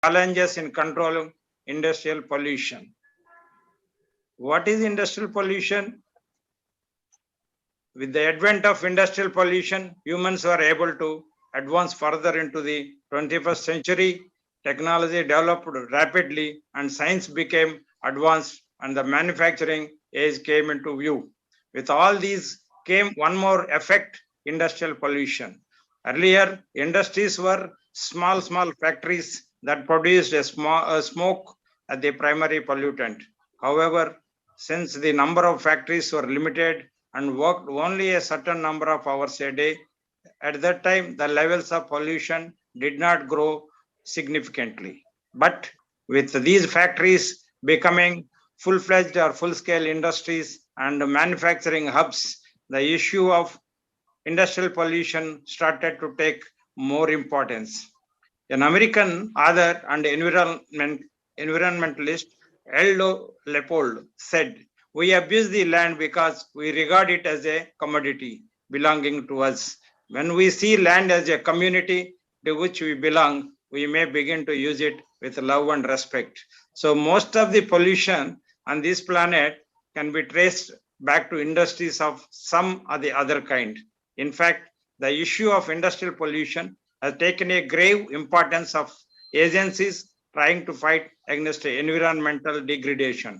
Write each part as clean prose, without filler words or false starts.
challenges in controlling industrial pollution. What is industrial pollution? With the advent of industrial pollution, humans were able to advance further into the 21st century. Technology developed rapidly and science became advanced and the manufacturing age came into view. With all these came one more effect, industrial pollution. Earlier, industries were small factories that produced a smoke as the primary pollutant. However, since the number of factories were limited and worked only a certain number of hours a day, at that time the levels of pollution did not grow significantly. But with these factories becoming full-fledged or full-scale industries and manufacturing hubs, the issue of industrial pollution started to take more importance. An American author and environmentalist, Aldo Leopold, said, "We abuse the land because we regard it as a commodity belonging to us. When we see land as a community to which we belong, we may begin to use it with love and respect." So most of the pollution on this planet can be traced back to industries of some or the other kind. In fact, the issue of industrial pollution has taken a grave importance of agencies trying to fight against environmental degradation.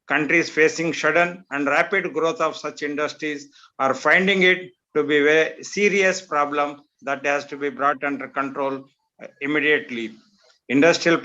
Countries facing sudden and rapid growth of such industries are finding it to be a very serious problem that has to be brought under control immediately. Industrial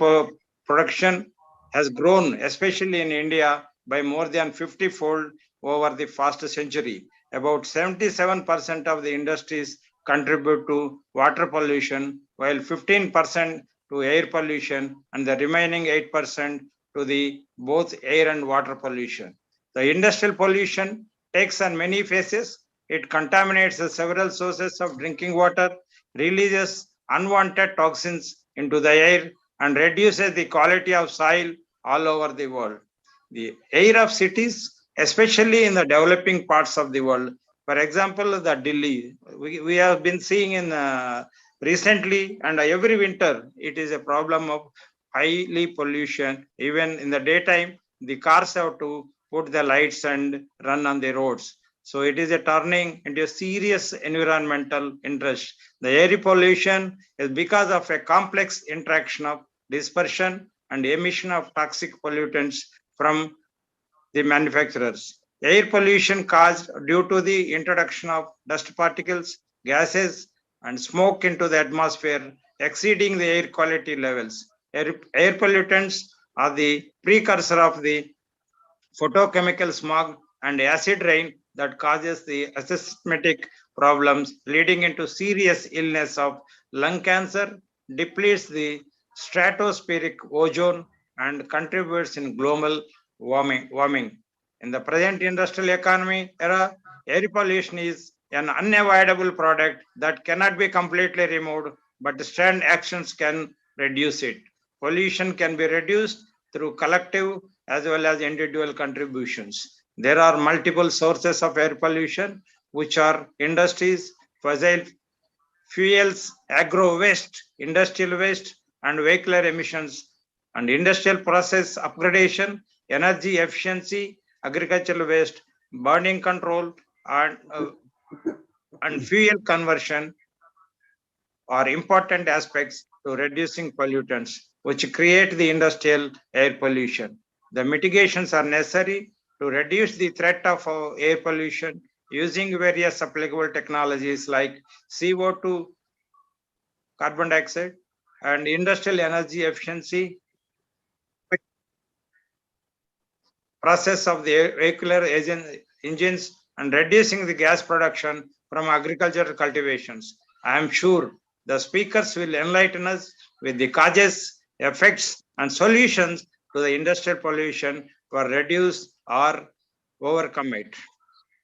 production has grown, especially in India, by more than 50-fold over the past century. About 77% of the industries contribute to water pollution, while 15% to air pollution, and the remaining 8% to the both air and water pollution. The industrial pollution takes on many faces. It contaminates several sources of drinking water, releases unwanted toxins into the air, and reduces the quality of soil all over the world. The air of cities, especially in the developing parts of the world, for example, the Delhi, we have been seeing in recently, and every winter, it is a problem of highly pollution. Even in the daytime, the cars have to put the lights and run on the roads. So it is a turning into a serious environmental interest. The air pollution is because of a complex interaction of dispersion and emission of toxic pollutants from the manufacturers. Air pollution caused due to the introduction of dust particles, gases, and smoke into the atmosphere, exceeding the air quality levels. Air pollutants are the precursor of the photochemical smog and acid rain that causes the asthmatic problems, leading into serious illness of lung cancer, depletes the stratospheric ozone, and contributes in global warming. In the present industrial economy era, air pollution is an unavoidable product that cannot be completely removed, but stern actions can reduce it. Pollution can be reduced through collective as well as individual contributions. There are multiple sources of air pollution, which are industries, fossil fuels, agro waste, industrial waste, and vehicular emissions, and industrial process upgradation, energy efficiency, agricultural waste, burning control, and fuel conversion are important aspects to reducing pollutants, which create the industrial air pollution. The mitigations are necessary to reduce the threat of air pollution using various applicable technologies like CO2, carbon dioxide, and industrial energy efficiency, process of the vehicular engines, and reducing the gas production from agricultural cultivations. I am sure the speakers will enlighten us with the causes, effects, and solutions to the industrial pollution for reduce or overcome it.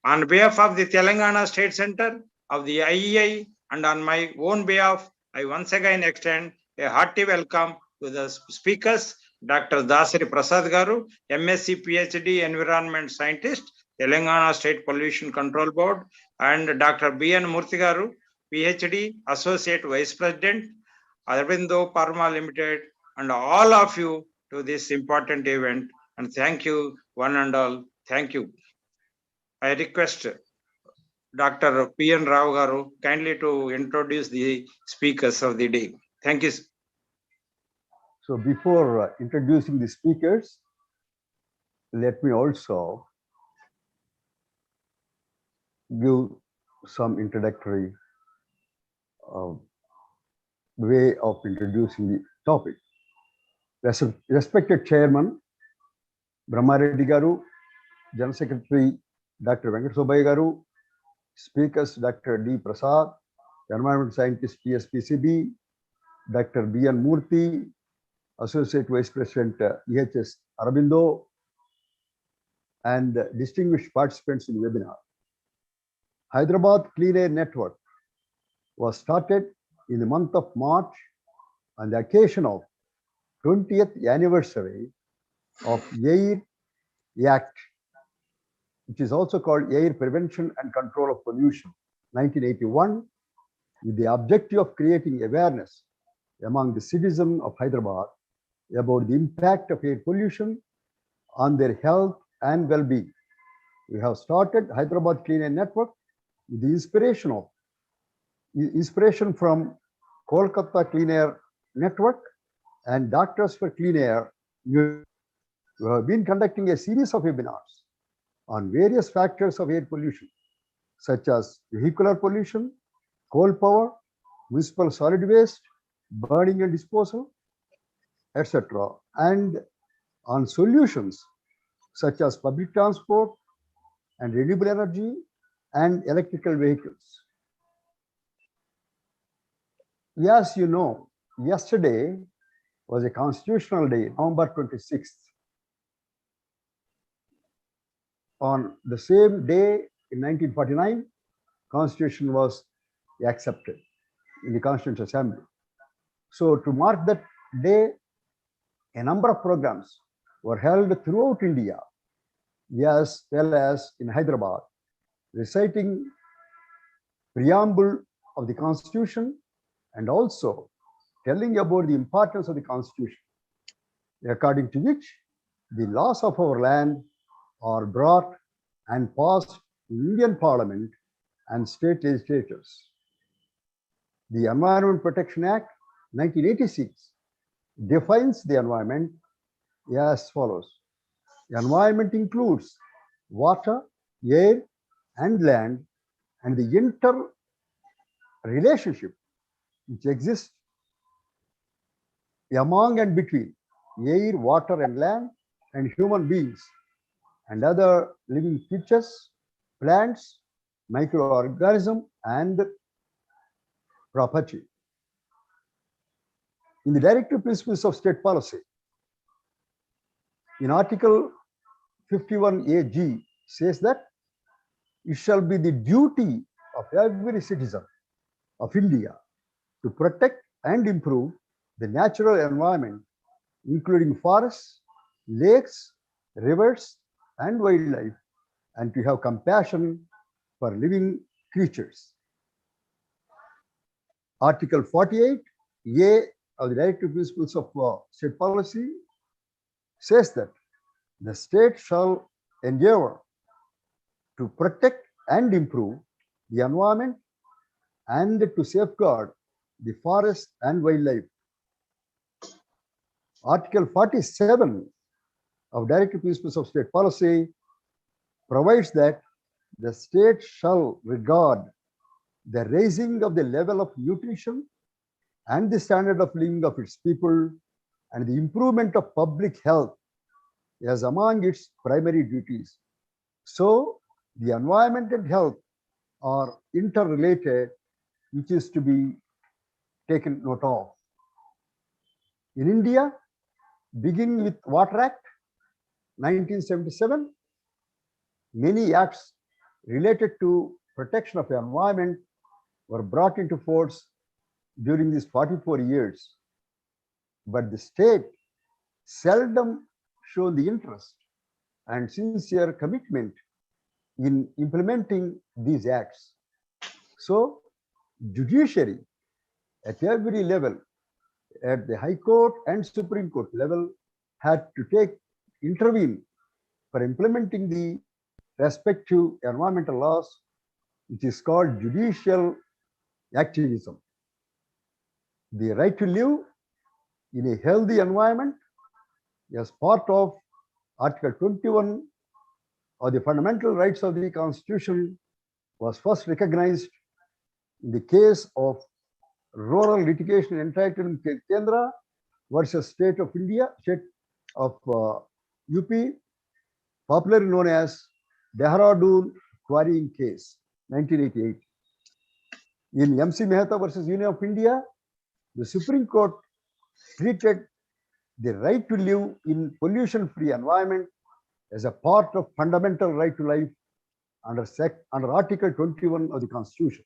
On behalf of the Telangana State Center of the IEI and on my own behalf, I once again extend a hearty welcome to the speakers, Dr. Dasari Prasad Garu, MSc PhD Environment Scientist, Telangana State Pollution Control Board, and Dr. B.N. Murthy Garu, PhD Associate Vice President, Aravindo Pharma Limited, and all of you to this important event. And thank you, one and all. Thank you. I request Dr. P.N. Rao Garu kindly to introduce the speakers of the day. Thank you. So before introducing the speakers, let me also give some introductory way of introducing the topic. Respected Chairman Brahmareddy Garu, General Secretary Dr. Venkata Subbayya Garu, Speakers Dr. D. Prasad, Environment Scientist PSPCB, Dr. B.N. Murthy, Associate Vice President EHS Arabindo, and distinguished participants in the webinar. Hyderabad Clean Air Network was started in the month of March on the occasion of 20th anniversary of Air Act, which is also called Air Prevention and Control of Pollution, 1981, with the objective of creating awareness among the citizens of Hyderabad about the impact of air pollution on their health and well-being. We have started Hyderabad Clean Air Network with the inspiration from Kolkata Clean Air Network and Doctors for Clean Air. We have been conducting a series of webinars on various factors of air pollution, such as vehicular pollution, coal power, municipal solid waste, burning and disposal, etc., and on solutions such as public transport and renewable energy and electrical vehicles. As you know, yesterday was a constitutional day, November 26th. On the same day in 1949, Constitution was accepted in the Constituent Assembly. So to mark that day, a number of programs were held throughout India, as well as in Hyderabad, reciting preamble of the Constitution and also telling about the importance of the Constitution, according to which the laws of our land are brought and passed in Indian Parliament and state legislatures. The Environment Protection Act 1986 defines the environment as follows. The environment includes water, air, and land, and the interrelationship which exists among and between air, water, and land, and human beings, and other living creatures, plants, microorganisms, and property. In the Directive Principles of State Policy, in Article 51AG says that it shall be the duty of every citizen of India to protect and improve the natural environment, including forests, lakes, rivers, and wildlife, and to have compassion for living creatures. Article 48A of the Directive Principles of State Policy says that the state shall endeavor to protect and improve the environment and to safeguard the forest and wildlife. Article 47 of Directive Principles of State Policy provides that the state shall regard the raising of the level of nutrition and the standard of living of its people and the improvement of public health as among its primary duties. So, the environment and health are interrelated, which is to be taken note of. In India, beginning with Water Act 1977, many acts related to protection of the environment were brought into force during these 44 years. But the state seldom showed the interest and sincere commitment in implementing these acts. So, judiciary at every level, at the High Court and Supreme Court level had to intervene for implementing the respective environmental laws, which is called judicial activism. The right to live in a healthy environment as part of Article 21 of the fundamental rights of the Constitution was first recognized in the case of Rural Litigation Entitlement Kendra versus State of India, State of UP, popularly known as Dehradun Quarrying Case, 1988. In MC Mehta versus Union of India, the Supreme Court treated the right to live in pollution-free environment as a part of fundamental right to life under Article 21 of the Constitution.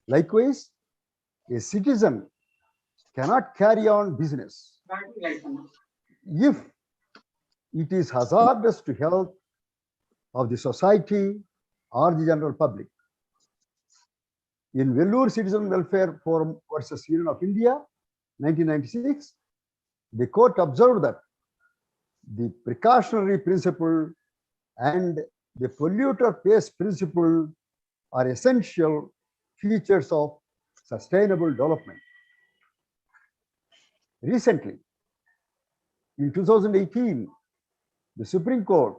Likewise, a citizen cannot carry on business if it is hazardous to health of the society or the general public. In Vellore Citizen Welfare Forum versus Union of India, 1996, the court observed that the precautionary principle and the polluter pays principle are essential features of sustainable development. Recently, in 2018, the Supreme Court,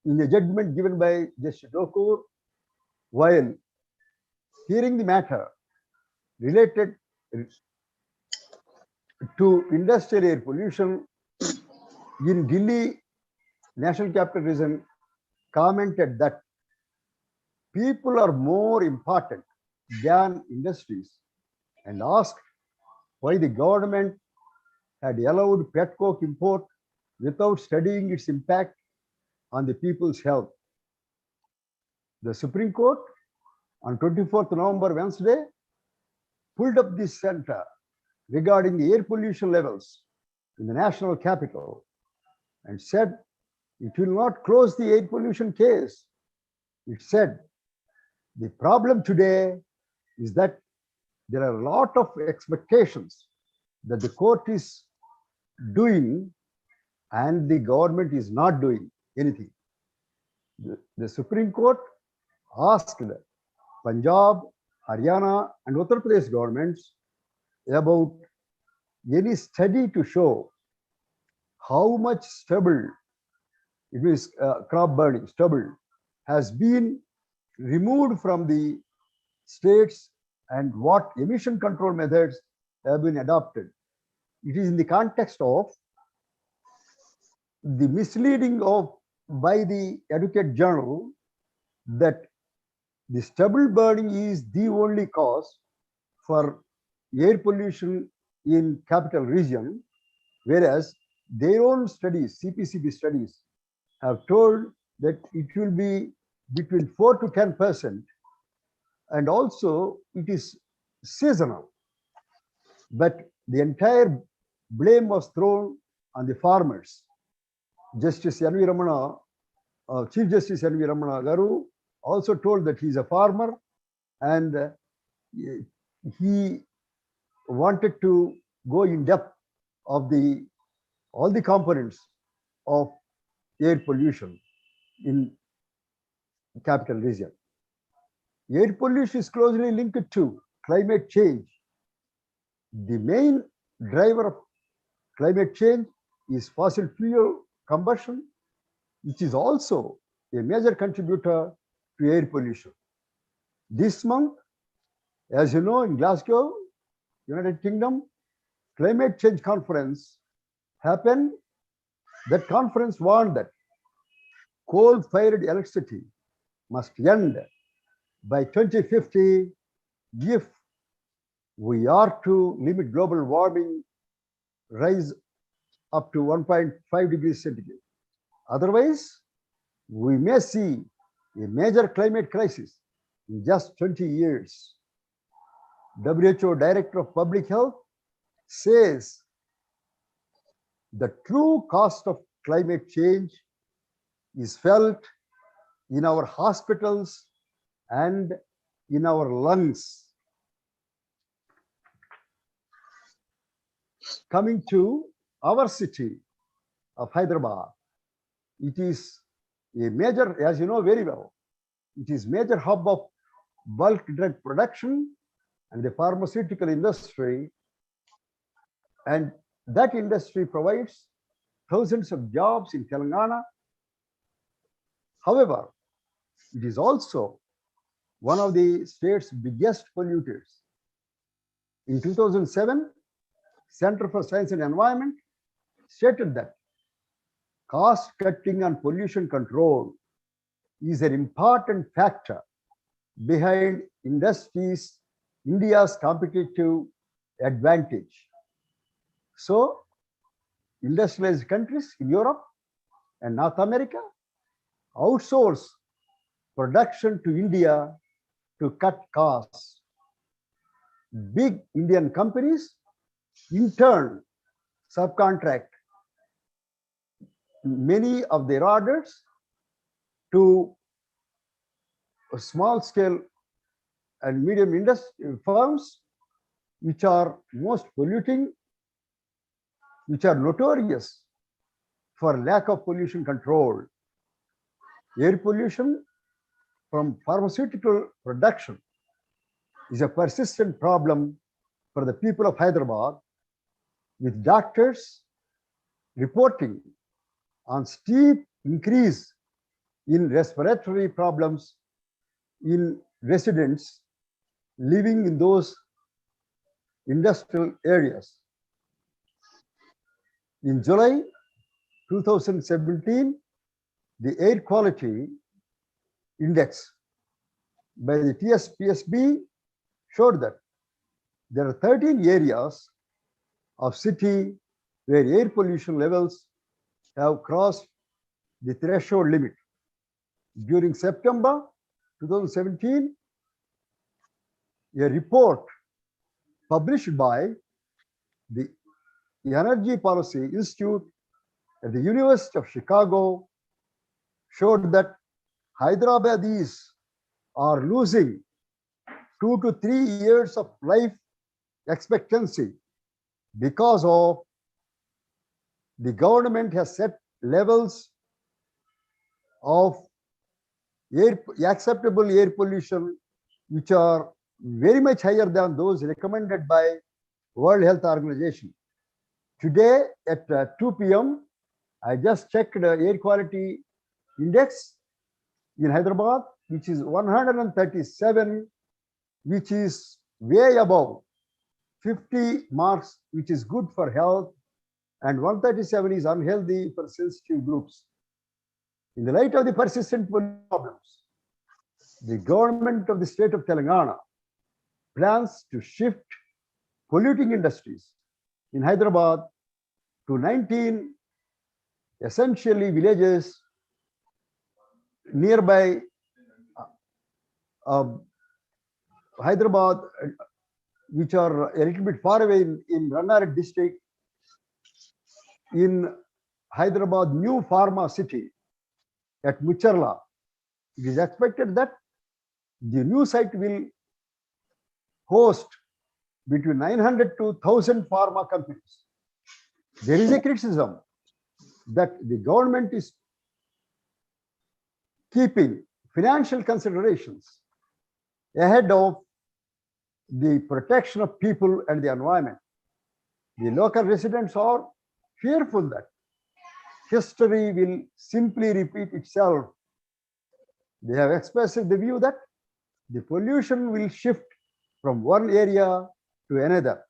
in a judgment given by Justice Dokur, while hearing the matter related to industrial air pollution in Delhi National Capital Region, commented that people are more important than industries and asked why the government had allowed pet coke import without studying its impact on the people's health. The Supreme Court on 24th November, Wednesday, pulled up this center regarding the air pollution levels in the national capital and said it will not close the air pollution case. It said the problem today is that there are a lot of expectations that the court is doing and the government is not doing anything. The Supreme Court asked Punjab, Haryana, and Uttar Pradesh governments about any study to show how much stubble, it means crop burning, stubble, has been removed from the states and what emission control methods have been adopted. It is in the context of the misleading of by the Educate Journal that the stubble burning is the only cause for air pollution in capital region, whereas their own studies, CPCB studies, have told that it will be between 4 to 10%, and also it is seasonal. But the entire blame was thrown on the farmers. Justice N.V. Ramana, Chief Justice N.V. Ramana Garu also told that he's a farmer and he wanted to go in depth of all the components of air pollution in capital region. Air pollution is closely linked to climate change. The main driver of climate change is fossil fuel combustion, which is also a major contributor to air pollution. This month, as you know, in Glasgow, United Kingdom, climate change conference happened. That conference warned that coal-fired electricity must end by 2050 if we are to limit global warming rise up to 1.5 degrees centigrade. Otherwise, we may see a major climate crisis in just 20 years. WHO Director of Public Health says the true cost of climate change is felt in our hospitals and in our lungs. Coming to our city of Hyderabad, it is a major, as you know very well, it is major hub of bulk drug production and the pharmaceutical industry, and that industry provides thousands of jobs in Telangana. However, it is also one of the state's biggest polluters. In 2007, Center for Science and Environment stated that cost cutting and pollution control is an important factor behind India's competitive advantage. So, industrialized countries in Europe and North America outsource production to India to cut costs. Big Indian companies in turn subcontract many of their orders to small scale and medium industry firms which are most polluting, which are notorious for lack of pollution control. Air pollution from pharmaceutical production is a persistent problem for the people of Hyderabad, with doctors reporting on steep increase in respiratory problems in residents living in those industrial areas. In July 2017, the air quality index by the TSPSB showed that there are 13 areas of city where air pollution levels have crossed the threshold limit. During September 2017, a report published by the Energy Policy Institute at the University of Chicago showed that Hyderabadis are losing 2 to 3 years of life expectancy because of the government has set levels of acceptable air pollution which are very much higher than those recommended by World Health Organization. Today at 2 p.m., I just checked the air quality index in Hyderabad, which is 137, which is way above 50 marks, which is good for health, and 137 is unhealthy for sensitive groups. In the light of the persistent problems, the government of the state of Telangana plans to shift polluting industries in Hyderabad to 19 essentially villages nearby Hyderabad, which are a little bit far away in Rannared district, in Hyderabad new pharma city at Mucharla. It is expected that the new site will host between 900 to 1,000 pharma companies. There is a criticism that the government is keeping financial considerations ahead of the protection of people and the environment. The local residents are fearful that history will simply repeat itself. They have expressed the view that the pollution will shift from one area to another.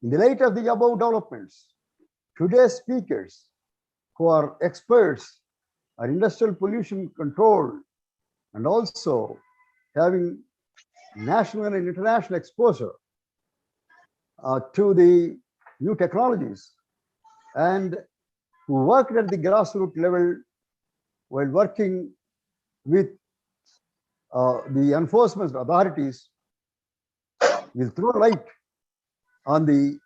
In the light of the above developments, today's speakers, who are experts on industrial pollution control and also having national and international exposure to the new technologies, and who worked at the grassroots level while working with the enforcement authorities, will throw light on the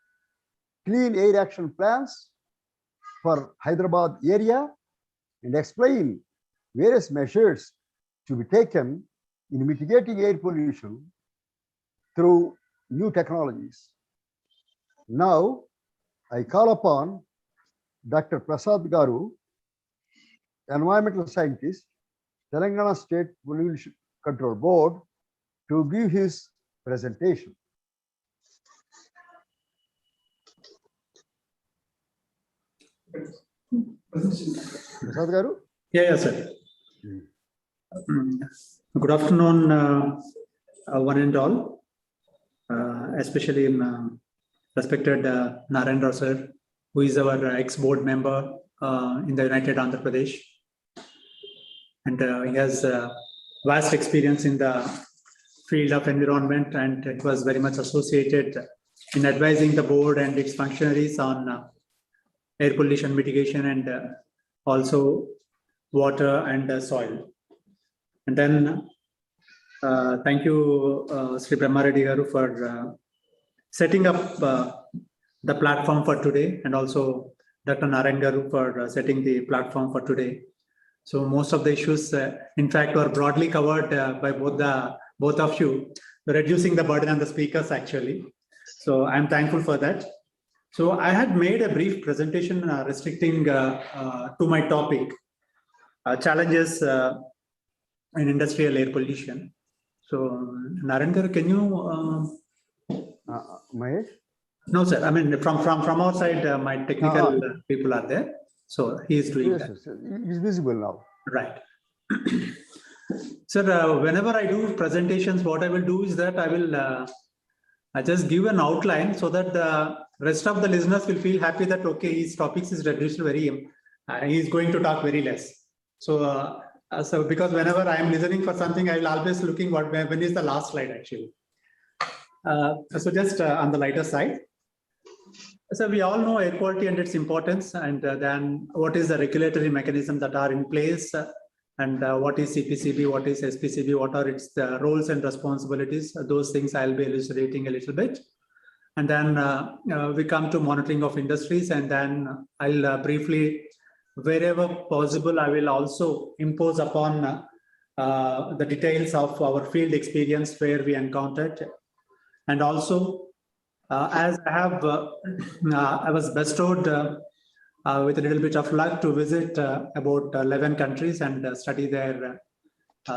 clean air action plans for Hyderabad area and explain various measures to be taken in mitigating air pollution through new technologies. Now, I call upon Dr. Prasad Garu, environmental scientist, Telangana State Pollution Control Board, to give his presentation. Prasad Garu? Yeah, sir. Good afternoon, one and all, especially respected Narendra sir, who is our ex-board member in the United Andhra Pradesh. And he has vast experience in the field of environment, and it was very much associated in advising the board and its functionaries on air pollution mitigation and also water and soil. And then thank you, Sri Brahma Reddy Garu, for setting up the platform for today, and also Dr. Narayan Garu for setting the platform for today. So most of the issues, in fact, were broadly covered by both of you, reducing the burden on the speakers actually. So I'm thankful for that. So I had made a brief presentation restricting to my topic, challenges in industrial air pollution. So Narayan Garu, can you? Mahesh? No, sir. I mean, from our side, my technical people are there. So he is doing that. Yes, it is visible now. Right. Sir, whenever I do presentations, what I will do is that I will I just give an outline so that the rest of the listeners will feel happy that, okay, his topics is reduced very, he is going to talk very less. So, so because whenever I am listening for something, I will always looking when is the last slide actually. So just on the lighter side. So we all know air quality and its importance, and then what is the regulatory mechanism that are in place, and what is CPCB, what is SPCB, what are its roles and responsibilities. Those things I'll be elucidating a little bit. And then we come to monitoring of industries, and then I'll briefly, wherever possible, I will also impose upon the details of our field experience where we encountered. And also, as I have, I was bestowed with a little bit of luck to visit about 11 countries and study their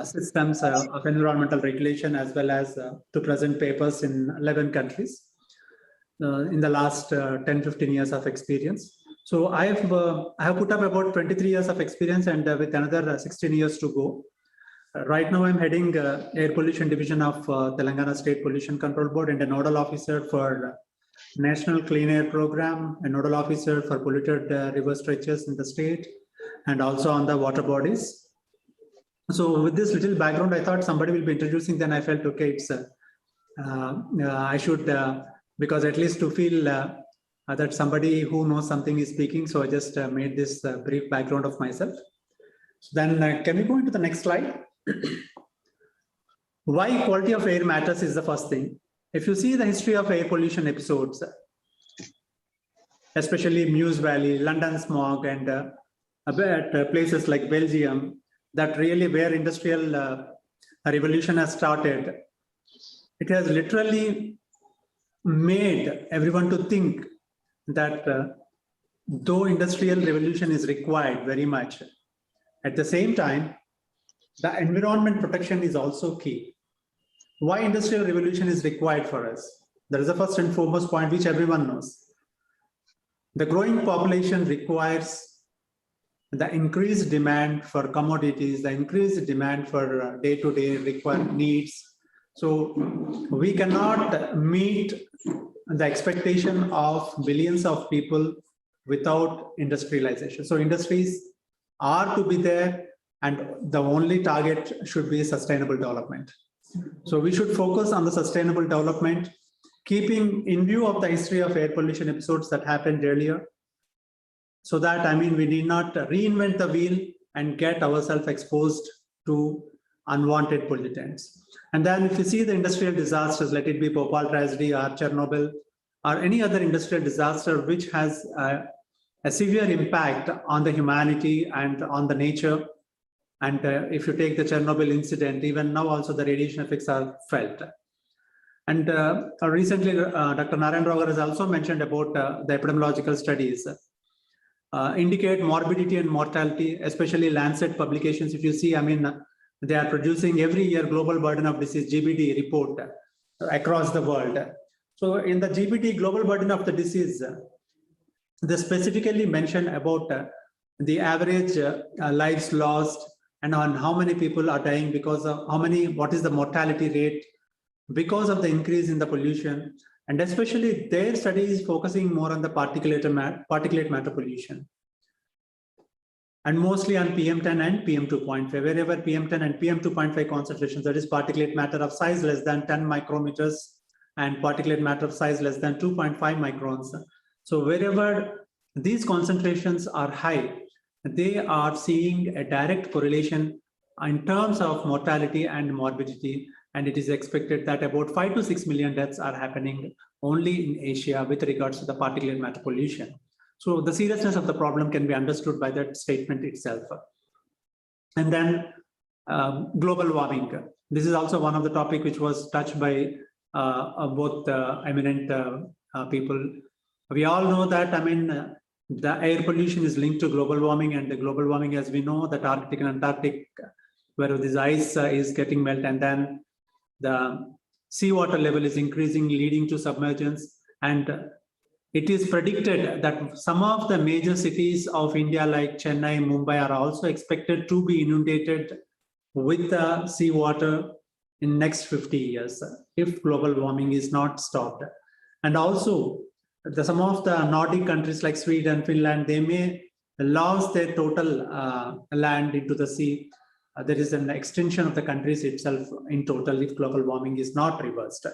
systems of environmental regulation, as well as to present papers in 11 countries in the last 10-15 years of experience. So I have put up about 23 years of experience, and with another 16 years to go. Right now, I'm heading Air Pollution Division of Telangana State Pollution Control Board, and a nodal officer for National Clean Air Program, a nodal officer for polluted river stretches in the state, and also on the water bodies. So with this little background, I thought somebody will be introducing, then I felt, okay, it's I should, because at least to feel that somebody who knows something is speaking, so I just made this brief background of myself. So then can we go into the next slide? Why quality of air matters is the first thing. If you see the history of air pollution episodes, especially Meuse Valley, London smog, and at places like Belgium, that really where industrial revolution has started, it has literally made everyone to think that though industrial revolution is required very much, at the same time, the environment protection is also key. Why industrial revolution is required for us? That is the first and foremost point which everyone knows. The growing population requires the increased demand for commodities, the increased demand for day-to-day required needs. So we cannot meet the expectation of billions of people without industrialization. So industries are to be there, and the only target should be sustainable development. So we should focus on the sustainable development, keeping in view of the history of air pollution episodes that happened earlier, so that, I mean, we need not reinvent the wheel and get ourselves exposed to unwanted pollutants. And then if you see the industrial disasters, let it be Bhopal tragedy or Chernobyl or any other industrial disaster which has a severe impact on the humanity and on the nature. And if you take the Chernobyl incident, even now also the radiation effects are felt. And recently, Dr. Narayan Rogar has also mentioned about the epidemiological studies indicate morbidity and mortality, especially Lancet publications. If you see, I mean, they are producing every year global burden of disease (GBD) report across the world. So in the GBD global burden of the disease, they specifically mention about the average lives lost and on how many people are dying because of what is the mortality rate because of the increase in the pollution. And especially their study is focusing more on the particulate matter pollution. And mostly on PM10 and PM2.5, wherever PM10 and PM2.5 concentrations, that is particulate matter of size less than 10 micrometers and particulate matter of size less than 2.5 microns. So wherever these concentrations are high, they are seeing a direct correlation in terms of mortality and morbidity. And it is expected that about 5 to 6 million deaths are happening only in Asia with regards to the particulate matter pollution. So the seriousness of the problem can be understood by that statement itself. And then global warming. This is also one of the topic which was touched by both eminent people. We all know that, I mean, the air pollution is linked to global warming, and the global warming, as we know, that Arctic and Antarctic, where this ice is getting melted, and then the seawater level is increasing, leading to submergence. And it is predicted that some of the major cities of India like Chennai, Mumbai are also expected to be inundated with the seawater in next 50 years if global warming is not stopped. And also some of the Nordic countries like Sweden, Finland, they may lose their total land into the sea. There is an extension of the countries itself in total if global warming is not reversed.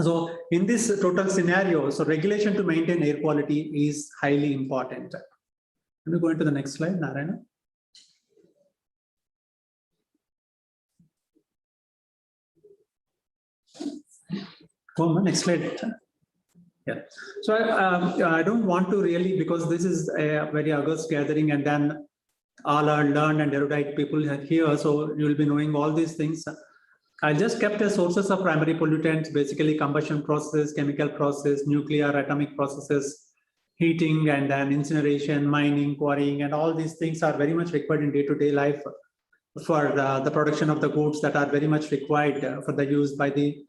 So in this total scenario, so regulation to maintain air quality is highly important. Let me go into the next slide, Narayana. Go on, next slide. Yeah. So I don't want to really, because this is a very august gathering, and then all are learned and erudite people here, so you will be knowing all these things. I just kept as sources of primary pollutants, basically combustion process, chemical process, nuclear, atomic processes, heating, and then incineration, mining, quarrying, and all these things are very much required in day-to-day life for the production of the goods that are very much required for the use by the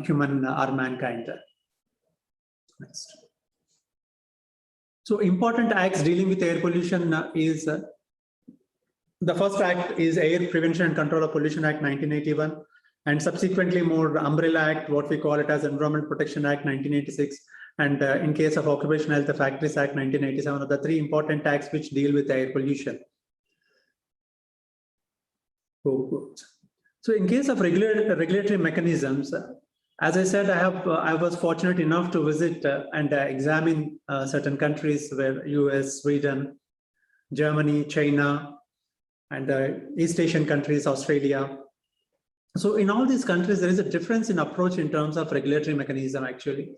human or mankind. Next. So important acts dealing with air pollution is the first act is Air Prevention and Control of Pollution Act 1981, and subsequently more Umbrella Act, what we call it as Environment Protection Act 1986, and in case of Occupational Health, the Factories Act 1987 are the three important acts which deal with air pollution. So in case of regulatory mechanisms, as I said, I was fortunate enough to visit and examine certain countries where US, Sweden, Germany, China, and East Asian countries, Australia. So in all these countries, there is a difference in approach in terms of regulatory mechanism actually.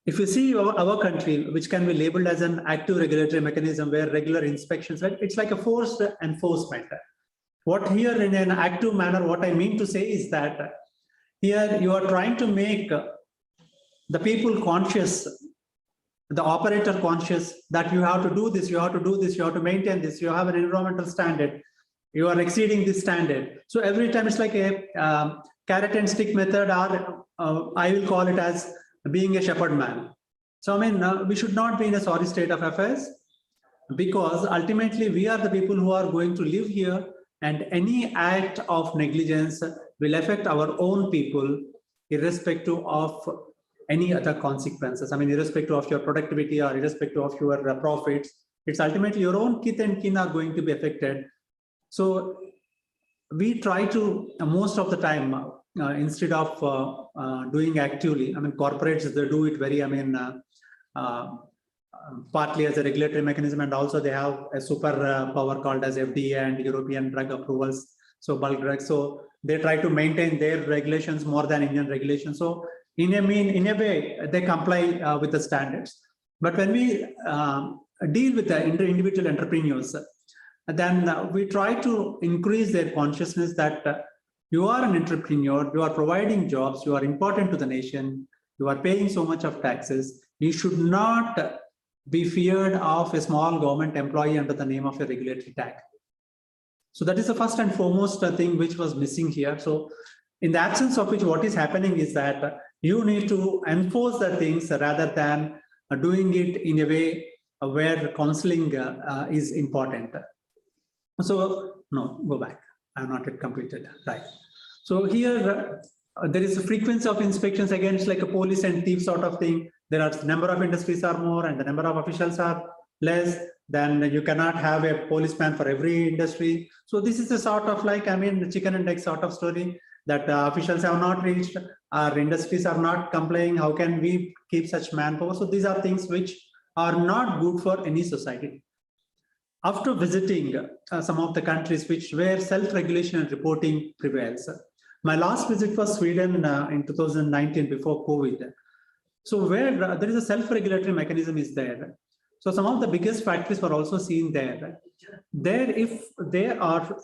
If you see our country, which can be labeled as an active regulatory mechanism where regular inspections, right? It's like a forced enforcement. What here in an active manner, what I mean to say is that here you are trying to make the people conscious, the operator conscious that you have to do this, you have to do this, you have to maintain this, you have an environmental standard, you are exceeding this standard. So every time it's like a carrot and stick method, or I will call it as being a shepherd man. So I mean, we should not be in a sorry state of affairs, because ultimately we are the people who are going to live here, and any act of negligence will affect our own people irrespective of any other consequences. I mean, irrespective of your productivity or irrespective of your profits, it's ultimately your own kith and kin are going to be affected. So we try to, most of the time, instead of doing actively, I mean, corporates, they do it very, I mean, partly as a regulatory mechanism, and also they have a super power called as FDA and European drug approvals, so bulk drugs. So they try to maintain their regulations more than Indian regulations. So in a way, they comply with the standards. But when we deal with the individual entrepreneurs, then we try to increase their consciousness that You are an entrepreneur, you are providing jobs, you are important to the nation, you are paying so much of taxes. You should not be feared of a small government employee under the name of a regulatory tag. So that is the first and foremost thing which was missing here. So in the absence of which, what is happening is that you need to enforce the things rather than doing it in a way where counseling is important. So no, go back. I'm not yet completed. Right. So here there is a frequency of inspections. Again, it's like a police and thief sort of thing. There are number of industries are more and the number of officials are less. Then you cannot have a policeman for every industry. So this is a sort of like, I mean, chicken and egg sort of story that officials have not reached, our industries are not complying. How can we keep such manpower? So these are things which are not good for any society. After visiting some of the countries where self-regulation and reporting prevails, my last visit was Sweden in 2019 before COVID. So where there is a self-regulatory mechanism is there. So some of the biggest factories were also seen there. There, if they are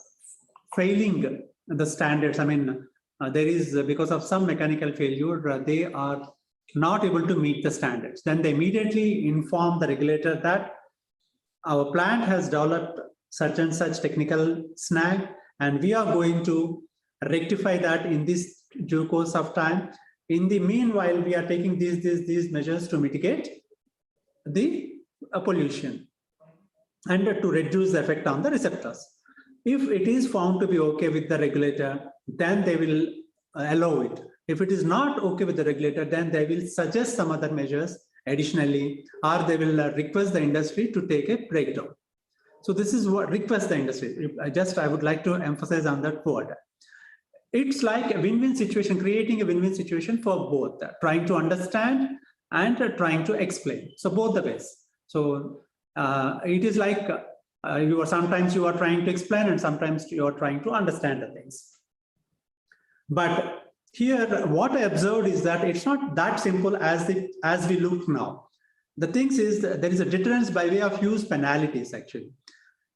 failing the standards, I mean, there is because of some mechanical failure, they are not able to meet the standards. Then they immediately inform the regulator that our plant has developed such and such technical snag, and we are going to rectify that in this due course of time. In the meanwhile, we are taking these measures to mitigate the pollution and to reduce the effect on the receptors. If it is found to be okay with the regulator, then they will allow it. If it is not okay with the regulator, then they will suggest some other measures additionally, or they will request the industry to take a breakdown. So this is what request the industry. I would like to emphasize on that word. It's like a win-win situation, creating a win-win situation for both, trying to understand and trying to explain. So both the ways. So it is like sometimes you are trying to explain and sometimes you are trying to understand the things. But here, what I observed is that it's not that simple as we look now. The thing is that there is a deterrence by way of use penalties actually.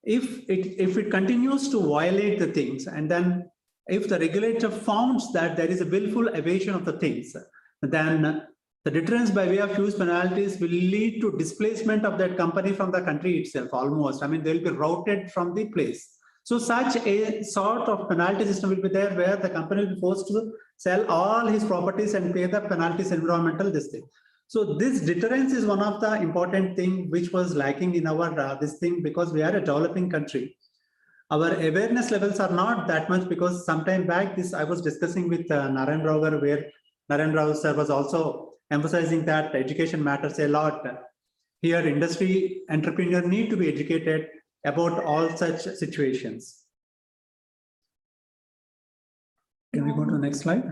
If it continues to violate the things, and then if the regulator finds that there is a willful evasion of the things, then the deterrence by way of use penalties will lead to displacement of that company from the country itself almost. I mean, they'll be routed from the place. So such a sort of penalty system will be there where the company will be forced to sell all his properties and pay the penalties, environmental this thing. So this deterrence is one of the important thing which was lacking in our this thing, because we are a developing country. Our awareness levels are not that much, because sometime back I was discussing with Narayan Rao, where Narayan Rao sir was also emphasizing that education matters a lot. Here, industry entrepreneur need to be educated about all such situations. Can we go to the next slide?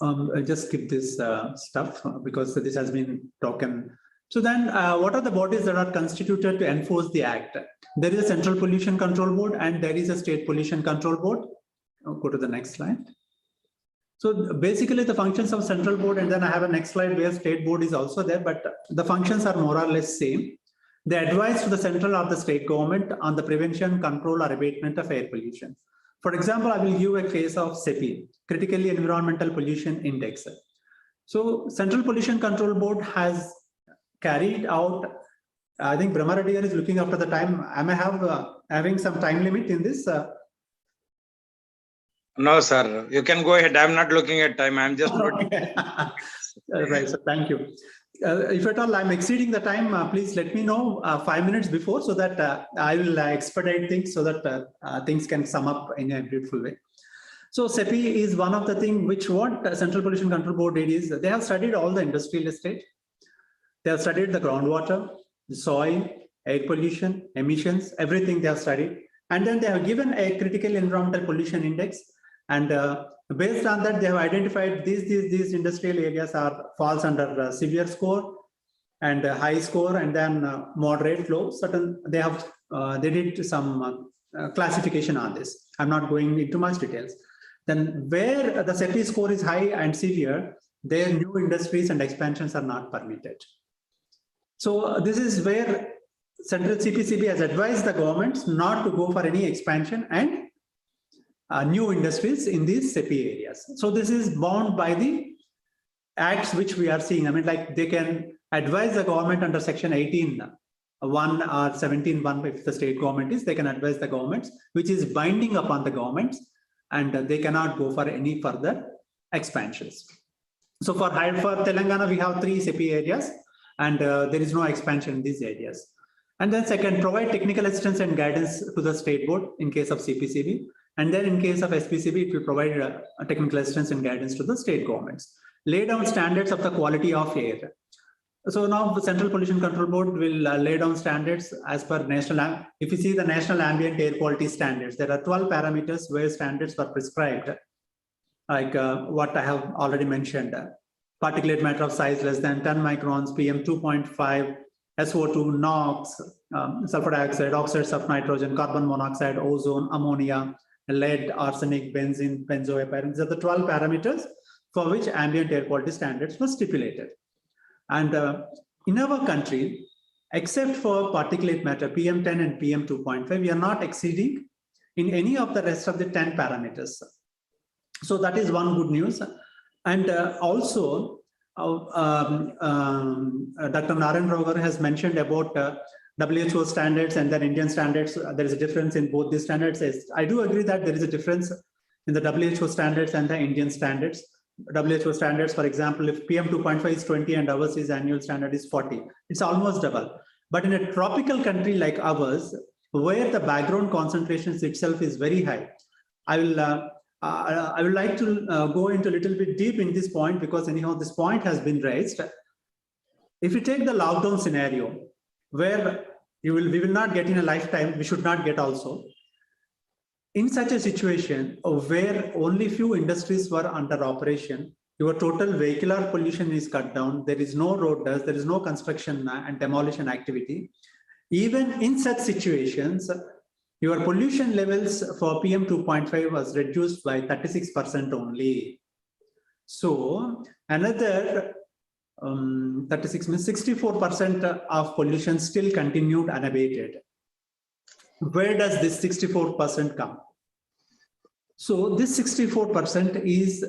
I'll just skip this stuff because this has been talked. So then what are the bodies that are constituted to enforce the act? There is a Central Pollution Control Board and there is a State Pollution Control Board. I'll go to the next slide. So basically the functions of Central Board, and then I have a next slide where State Board is also there, but the functions are more or less same. They advise to the central or the state government on the prevention, control or abatement of air pollution. For example, I will give a case of CEPI, Critically Environmental Pollution Index. So Central Pollution Control Board has carried out, I think Brahma Reddy is looking after the time. Am I having some time limit in this? No, sir. You can go ahead. I'm not looking at time. I'm just noting. Right. So thank you. If at all I'm exceeding the time, please let me know 5 minutes before, so that I will expedite things so that things can sum up in a beautiful way. So CEPI is one of the things which what Central Pollution Control Board did is they have studied all the industrial estate. They have studied the groundwater, the soil, air pollution, emissions, everything they have studied. And then they have given a critical environmental pollution index. And based on that, they have identified these industrial areas falls under severe score and high score, and then moderate, low. They did some classification on this. I'm not going into much details. Then where the CEPI score is high and severe, their new industries and expansions are not permitted. So this is where Central CPCB has advised the governments not to go for any expansion and new industries in these CEPI areas. So this is bound by the acts which we are seeing. I mean, like they can advise the government under section 18(1) or 17(1), if the state government is, they can advise the governments, which is binding upon the governments, and they cannot go for any further expansions. So for Telangana, we have 3 CEPI areas, and there is no expansion in these areas. And then second, provide technical assistance and guidance to the state board in case of CPCB. And then in case of SPCB, it will provide a technical assistance and guidance to the state governments. Lay down standards of the quality of air. So now the Central Pollution Control Board will lay down standards as per national. If you see the national ambient air quality standards, there are 12 parameters where standards were prescribed, like what I have already mentioned. Particulate matter of size less than 10 microns, PM 2.5, SO2, NOx, sulfur dioxide, oxides of nitrogen, carbon monoxide, ozone, ammonia, lead, arsenic, benzene, benzoate. These are the 12 parameters for which ambient air quality standards were stipulated. And in our country, except for particulate matter, PM10 and PM 2.5, we are not exceeding in any of the rest of the 10 parameters. So that is one good news. And also, Dr. Narayan Rogar has mentioned about WHO standards and then Indian standards. There is a difference in both these standards. I do agree that there is a difference in the WHO standards and the Indian standards. WHO standards, for example, if PM 2.5 is 20 and ours is annual standard is 40, it's almost double. But in a tropical country like ours, where the background concentrations itself is very high, I would like to go into a little bit deep in this point, because anyhow, this point has been raised. If you take the lockdown scenario, where we will not get in a lifetime, we should not get also. In such a situation where only few industries were under operation, your total vehicular pollution is cut down, there is no road dust, there is no construction and demolition activity. Even in such situations, your pollution levels for PM 2.5 was reduced by 36% only. So another 36 means 64% of pollution still continued unabated. Where does this 64% come? So this 64% is,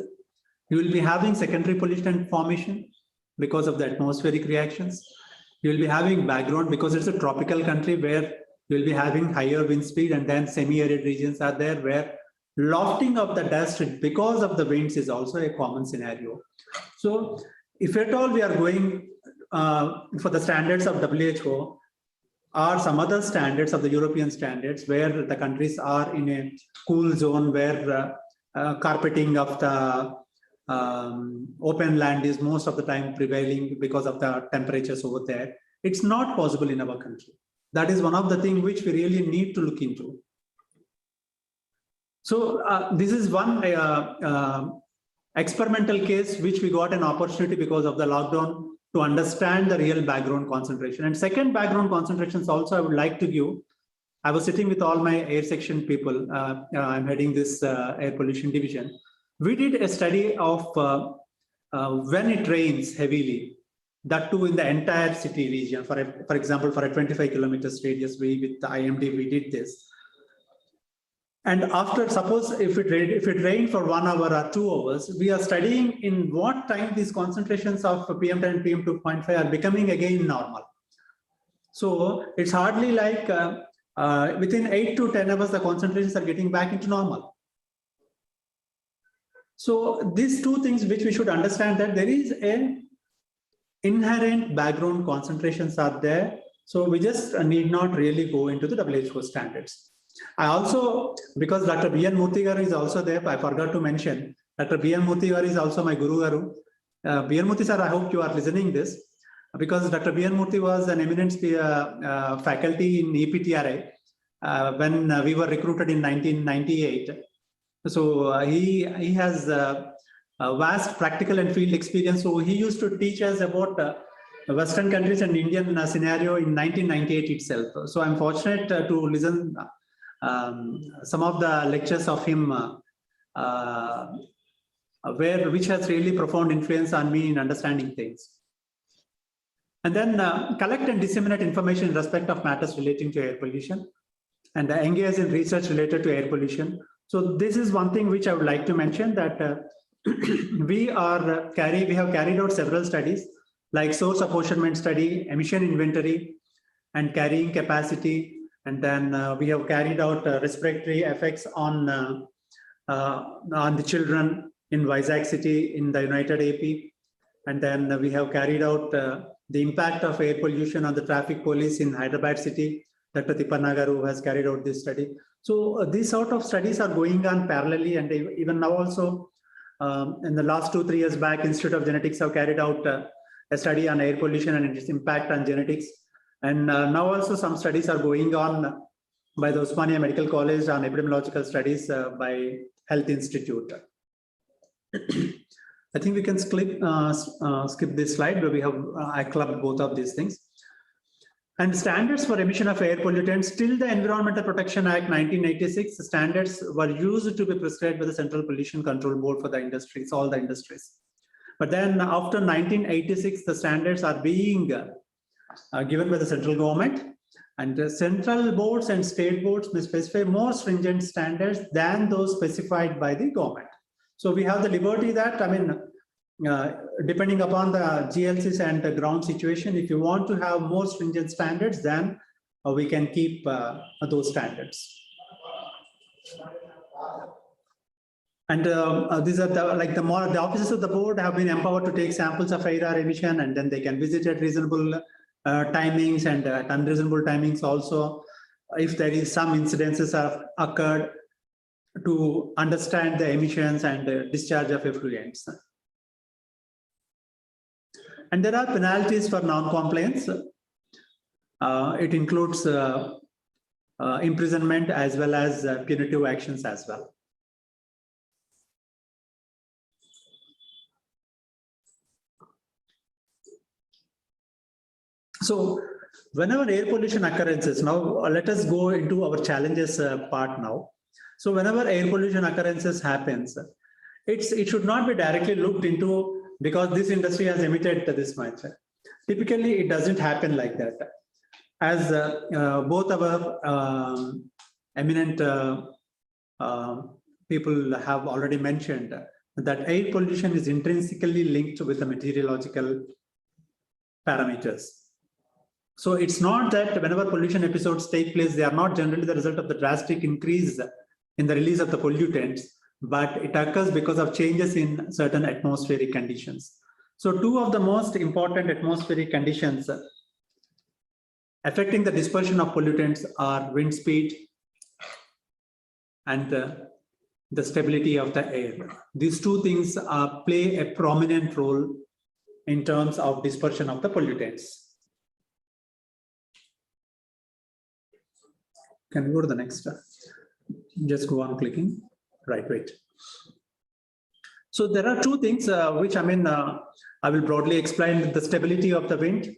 you will be having secondary pollution formation because of the atmospheric reactions. You will be having background because it's a tropical country where you will be having higher wind speed, and then semi-arid regions are there where lofting of the dust because of the winds is also a common scenario. So if at all we are going for the standards of WHO, or some other standards of the European standards, where the countries are in a cool zone where carpeting of the open land is most of the time prevailing because of the temperatures over there. It's not possible in our country. That is one of the things which we really need to look into. So this is one experimental case which we got an opportunity because of the lockdown to understand the real background concentration. And second background concentrations also I would like to give. I was sitting with all my air section people. I'm heading this air pollution division. We did a study of when it rains heavily, that too in the entire city region. For example, for a 25 kilometers radius, with the IMD, we did this. And after, suppose if it rained for 1 hour or 2 hours, we are studying in what time these concentrations of PM10 and PM 2.5 are becoming again normal. So it's hardly like within 8 to 10 hours, the concentrations are getting back into normal. So these two things which we should understand, that there is an inherent background concentrations are there. So we just need not really go into the WHO standards. I also, because Dr. B.N. Murthy is also there, I forgot to mention, Dr. B.N. Murthy is also my Guru Garu. B.N. Murthy sir, I hope you are listening this, because Dr. B.N. Murthy was an eminent faculty in EPTRI when we were recruited in 1998. So he has a vast practical and field experience. So he used to teach us about Western countries and Indian scenario in 1998 itself. So I'm fortunate to listen some of the lectures of him, which has really profound influence on me in understanding things. And then collect and disseminate information in respect of matters relating to air pollution, and engage in research related to air pollution. So this is one thing which I would like to mention, that we have carried out several studies like source apportionment study, emission inventory, and carrying capacity. And then we have carried out respiratory effects on the children in Vizag city in the United AP. And then we have carried out the impact of air pollution on the traffic police in Hyderabad city. Dr. Tipanagaru has carried out this study. So these sort of studies are going on parallelly, and even now also in the last 2-3 years back, Institute of Genetics have carried out a study on air pollution and its impact on genetics. And now also some studies are going on by the Osmania Medical College on epidemiological studies by Health Institute. I think we can skip this slide, where we have I clubbed both of these things. And standards for emission of air pollutants, till the Environmental Protection Act 1986, the standards were used to be prescribed by the Central Pollution Control Board for the industries, all the industries. But then after 1986, the standards are being given by the central government, and the central boards and state boards may specify more stringent standards than those specified by the government. So we have the liberty that, I mean, depending upon the GLCs and the ground situation, if you want to have more stringent standards, then we can keep those standards. And these are the officers of the board have been empowered to take samples of air emission, and then they can visit at reasonable timings and at unreasonable timings also, if there is some incidences have occurred, to understand the emissions and discharge of effluents. And there are penalties for non-compliance. It includes imprisonment as well as punitive actions as well. So whenever air pollution occurrences, now let us go into our challenges part now. So whenever air pollution occurrences happens, it should not be directly looked into because this industry has emitted this much. Typically, it doesn't happen like that. As both our eminent people have already mentioned, that air pollution is intrinsically linked with the meteorological parameters. So it's not that whenever pollution episodes take place, they are not generally the result of the drastic increase in the release of the pollutants, but it occurs because of changes in certain atmospheric conditions. So two of the most important atmospheric conditions affecting the dispersion of pollutants are wind speed and the stability of the air. These two things play a prominent role in terms of dispersion of the pollutants. Can we go to the next? Just go on clicking. Right, wait. So there are two things which I will broadly explain. The stability of the wind.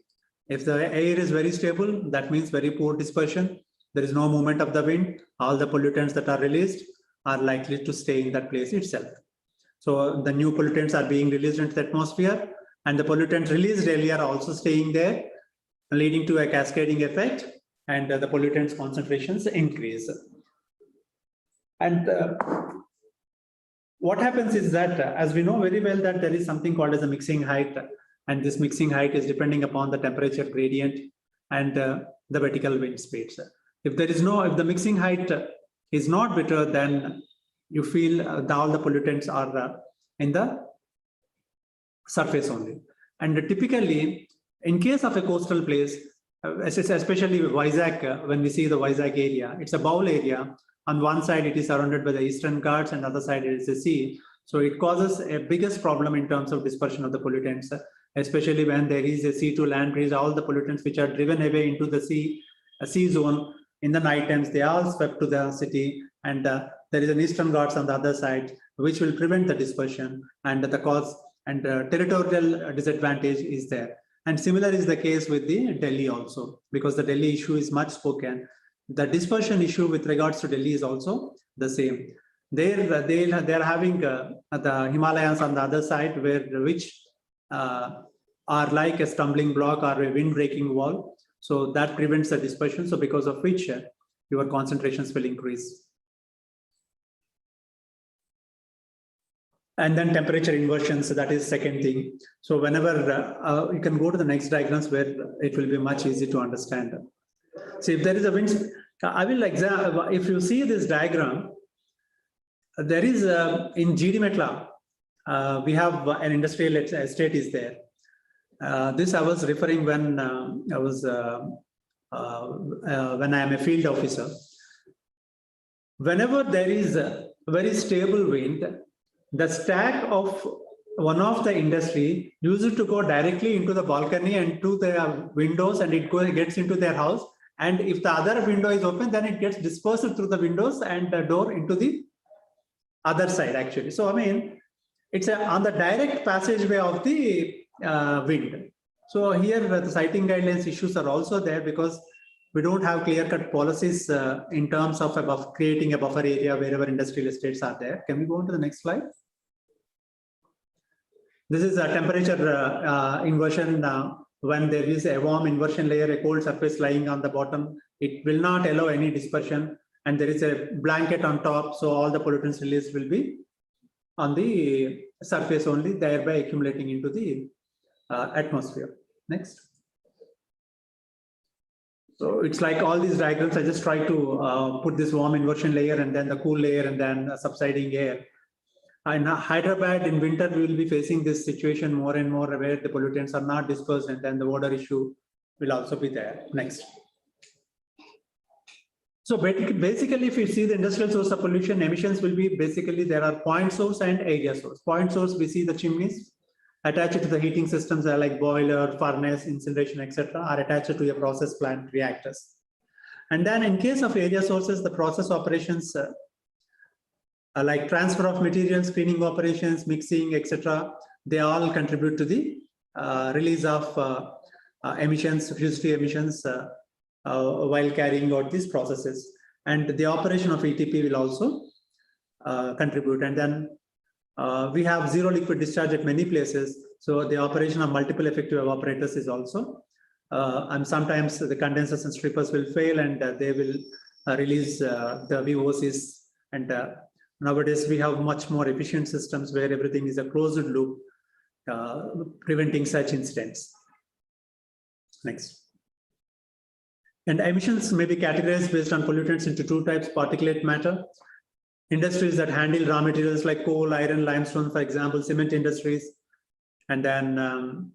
If the air is very stable, that means very poor dispersion. There is no movement of the wind. All the pollutants that are released are likely to stay in that place itself. So the new pollutants are being released into the atmosphere, and the pollutants released earlier are also staying there, leading to a cascading effect, and the pollutants concentrations increase. And what happens is that, as we know very well, that there is something called as a mixing height, and this mixing height is depending upon the temperature gradient and the vertical wind speeds. If the mixing height is not better, then you feel all the pollutants are in the surface only. And typically, in case of a coastal place, especially Vizag, when we see the Vizag area, it's a bowl area. On one side, it is surrounded by the Eastern Ghats, and the other side, it is the sea. So it causes a biggest problem in terms of dispersion of the pollutants, especially when there is a sea to land breeze. All the pollutants which are driven away into the sea zone in the night times, they are swept to the city, and there is an Eastern Ghats on the other side, which will prevent the dispersion, and the cause and territorial disadvantage is there. And similar is the case with the Delhi also, because the Delhi issue is much spoken. The dispersion issue with regards to Delhi is also the same. They're having the Himalayas on the other side, which are like a stumbling block or a wind-breaking wall. So that prevents the dispersion. So because of which your concentrations will increase. And then temperature inversions, that is second thing. So whenever you can go to the next diagrams where it will be much easy to understand. So if there is a wind, I will examine, if you see this diagram, there is in GD Metla, we have an industrial estate is there. This I was referring when I was when I am a field officer. Whenever there is a very stable wind, the stack of one of the industry used to go directly into the balcony and to the windows, and it gets into their house. And if the other window is open, then it gets dispersed through the windows and the door into the other side actually. So I mean, it's on the direct passageway of the wind. So here the siting guidelines issues are also there because we don't have clear-cut policies in terms of creating a buffer area wherever industrial estates are there. Can we go on to the next slide? This is a temperature inversion. When there is a warm inversion layer, a cold surface lying on the bottom, it will not allow any dispersion, and there is a blanket on top, so all the pollutants released will be on the surface only, thereby accumulating into the atmosphere. Next. So it's like all these diagrams, I just try to put this warm inversion layer and then the cool layer and then subsiding air. In Hyderabad in winter, we will be facing this situation more and more where the pollutants are not dispersed, and then the water issue will also be there. Next. So basically, if you see the industrial source of pollution, emissions will be basically there are point source and area source. Point source, we see the chimneys attached to the heating systems like boiler, furnace, incineration, etc. are attached to a process plant reactors. And then in case of area sources, the process operations like transfer of materials, screening operations, mixing, etc., they all contribute to the release of emissions, fused emissions while carrying out these processes. And the operation of ETP will also contribute. And then we have zero liquid discharge at many places. So the operation of multiple effective evaporators is also, and sometimes the condensers and strippers will fail and they will release the VOCs. And nowadays we have much more efficient systems where everything is a closed loop, preventing such incidents. Next. And emissions may be categorized based on pollutants into two types: particulate matter. Industries that handle raw materials like coal, iron, limestone, for example, cement industries, and then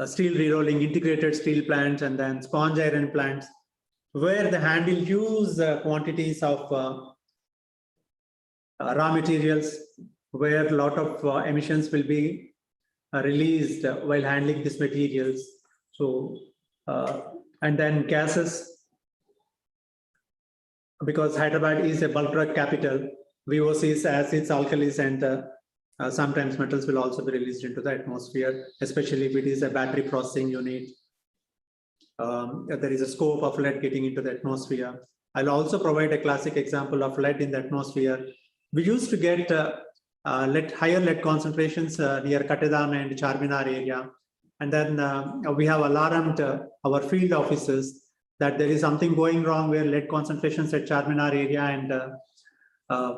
steel rerolling, integrated steel plants, and then sponge iron plants, where they handle huge quantities of raw materials, where a lot of emissions will be released while handling these materials. So, and then gases, because Hyderabad is a bulk drug capital, VOCs, acids, alkalis, and sometimes metals will also be released into the atmosphere, especially if it is a battery processing unit. There is a scope of lead getting into the atmosphere. I'll also provide a classic example of lead in the atmosphere. We used to get higher lead concentrations near Katedan and Charminar area. And then we have alarmed our field officers that there is something going wrong where lead concentrations at Charminar area and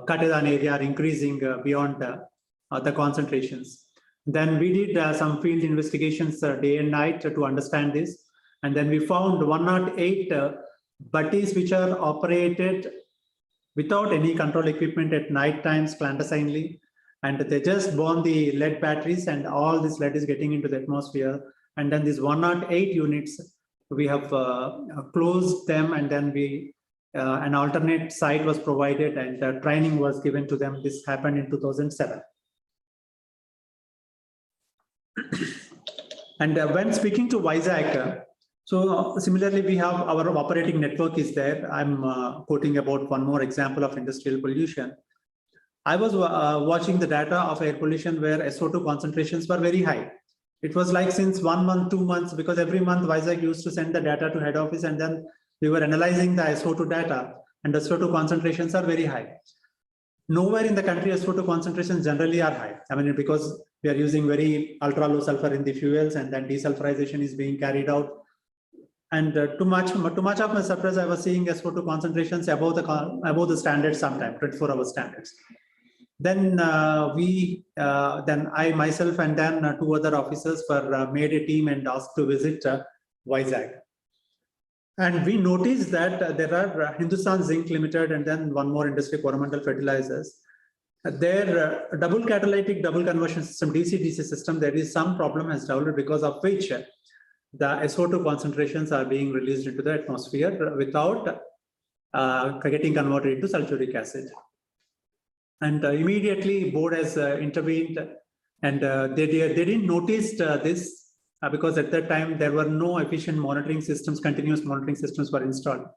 Katedan area are increasing beyond the concentrations. Then we did some field investigations day and night to understand this. And then we found 108 butties which are operated without any control equipment at night times clandestinely. And they just burn the lead batteries and all this lead is getting into the atmosphere. And then these 108 units, we have closed them, and then we an alternate site was provided and training was given to them. This happened in 2007. And when speaking to Vizag, so similarly, we have our operating network is there. I'm quoting about one more example of industrial pollution. I was watching the data of air pollution where SO2 concentrations were very high. It was like since 1 month, 2 months, because every month Vizag used to send the data to head office, and then we were analyzing the SO2 data, and the SO2 concentrations are very high. Nowhere in the country SO2 concentrations generally are high. I mean, because we are using very ultra low sulfur in the fuels, and then desulfurization is being carried out. And too much of my surprise, I was seeing SO2 concentrations above the standards sometimes, 24-hour standards. Then then I myself and then two other officers were made a team and asked to visit Vizag. And we noticed that there are Hindustan Zinc Limited and then one more industry, Coromandel Fertilizers. Their double catalytic double conversion system, DC-DC system, there is some problem has developed, because of which the SO2 concentrations are being released into the atmosphere without getting converted into sulfuric acid. And immediately board has intervened, and they didn't notice this because at that time there were no efficient monitoring systems, continuous monitoring systems were installed.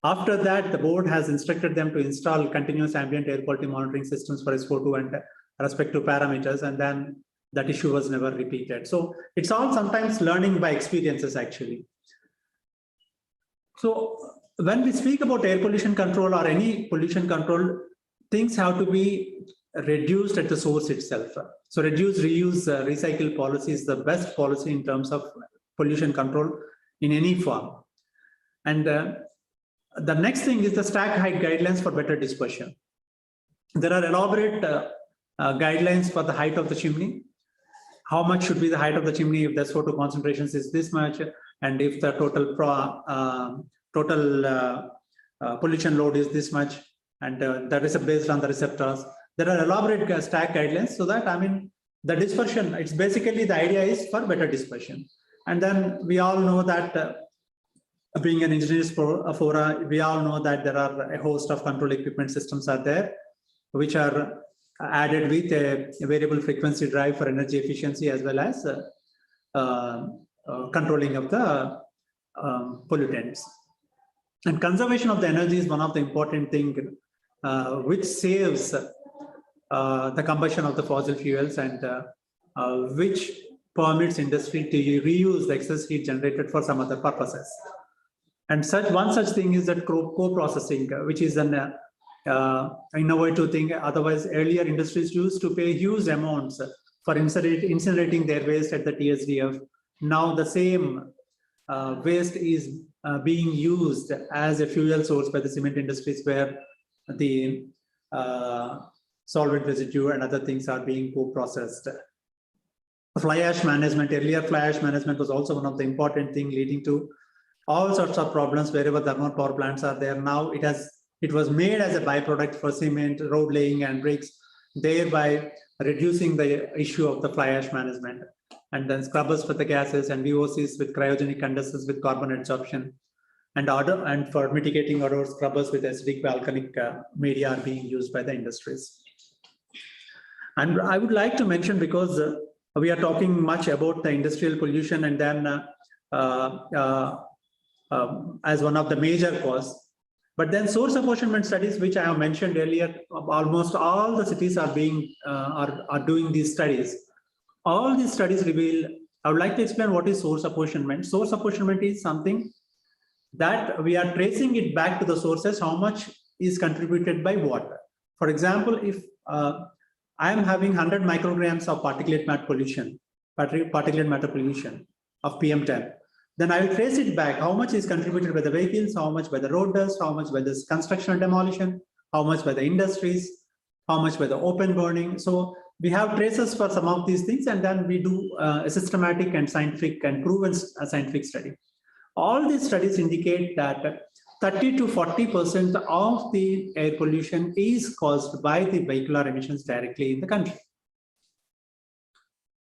After that, the board has instructed them to install continuous ambient air quality monitoring systems for SO2 and respective parameters, and then that issue was never repeated. So it's all sometimes learning by experiences actually. So when we speak about air pollution control or any pollution control, things have to be reduced at the source itself. So reduce, reuse, recycle policy is the best policy in terms of pollution control in any form. And the next thing is the stack height guidelines for better dispersion. There are elaborate guidelines for the height of the chimney. How much should be the height of the chimney if the SO2 concentrations is this much, and if the total pollution load is this much, and that is based on the receptors. There are elaborate stack guidelines, so that, I mean, the dispersion, it's basically the idea is for better dispersion. And then we all know that being an engineer's fora, we all know that there are a host of control equipment systems are there, which are added with a variable frequency drive for energy efficiency, as well as controlling of the pollutants. And conservation of the energy is one of the important things which saves the combustion of the fossil fuels, and which permits industry to reuse the excess heat generated for some other purposes. And one such thing is that co-processing, which is an innovative thing. Otherwise, earlier industries used to pay huge amounts for incinerating their waste at the TSDF. Now the same waste is being used as a fuel source by the cement industries, where the solvent residue and other things are being co-processed. Fly ash management, earlier fly ash management was also one of the important things leading to all sorts of problems wherever thermal power plants are there. Now it was made as a byproduct for cement, road laying and bricks, thereby reducing the issue of the fly ash management. And then scrubbers for the gases and VOCs with cryogenic condensers with carbon adsorption. And for mitigating odor, scrubbers with acidic volcanic media are being used by the industries. And I would like to mention, because we are talking much about the industrial pollution, and then as one of the major cause. But then source apportionment studies, which I have mentioned earlier, almost all the cities are doing these studies. All these studies reveal, I would like to explain what is source apportionment. Source apportionment is something that we are tracing it back to the sources, how much is contributed by what. For example, if I am having 100 micrograms of particulate matter pollution of PM10, then I will trace it back. How much is contributed by the vehicles, how much by the road dust, how much by this construction and demolition, how much by the industries, how much by the open burning. So we have traces for some of these things, and then we do a systematic and scientific and proven scientific study. All these studies indicate that 30 to 40% of the air pollution is caused by the vehicular emissions directly in the country.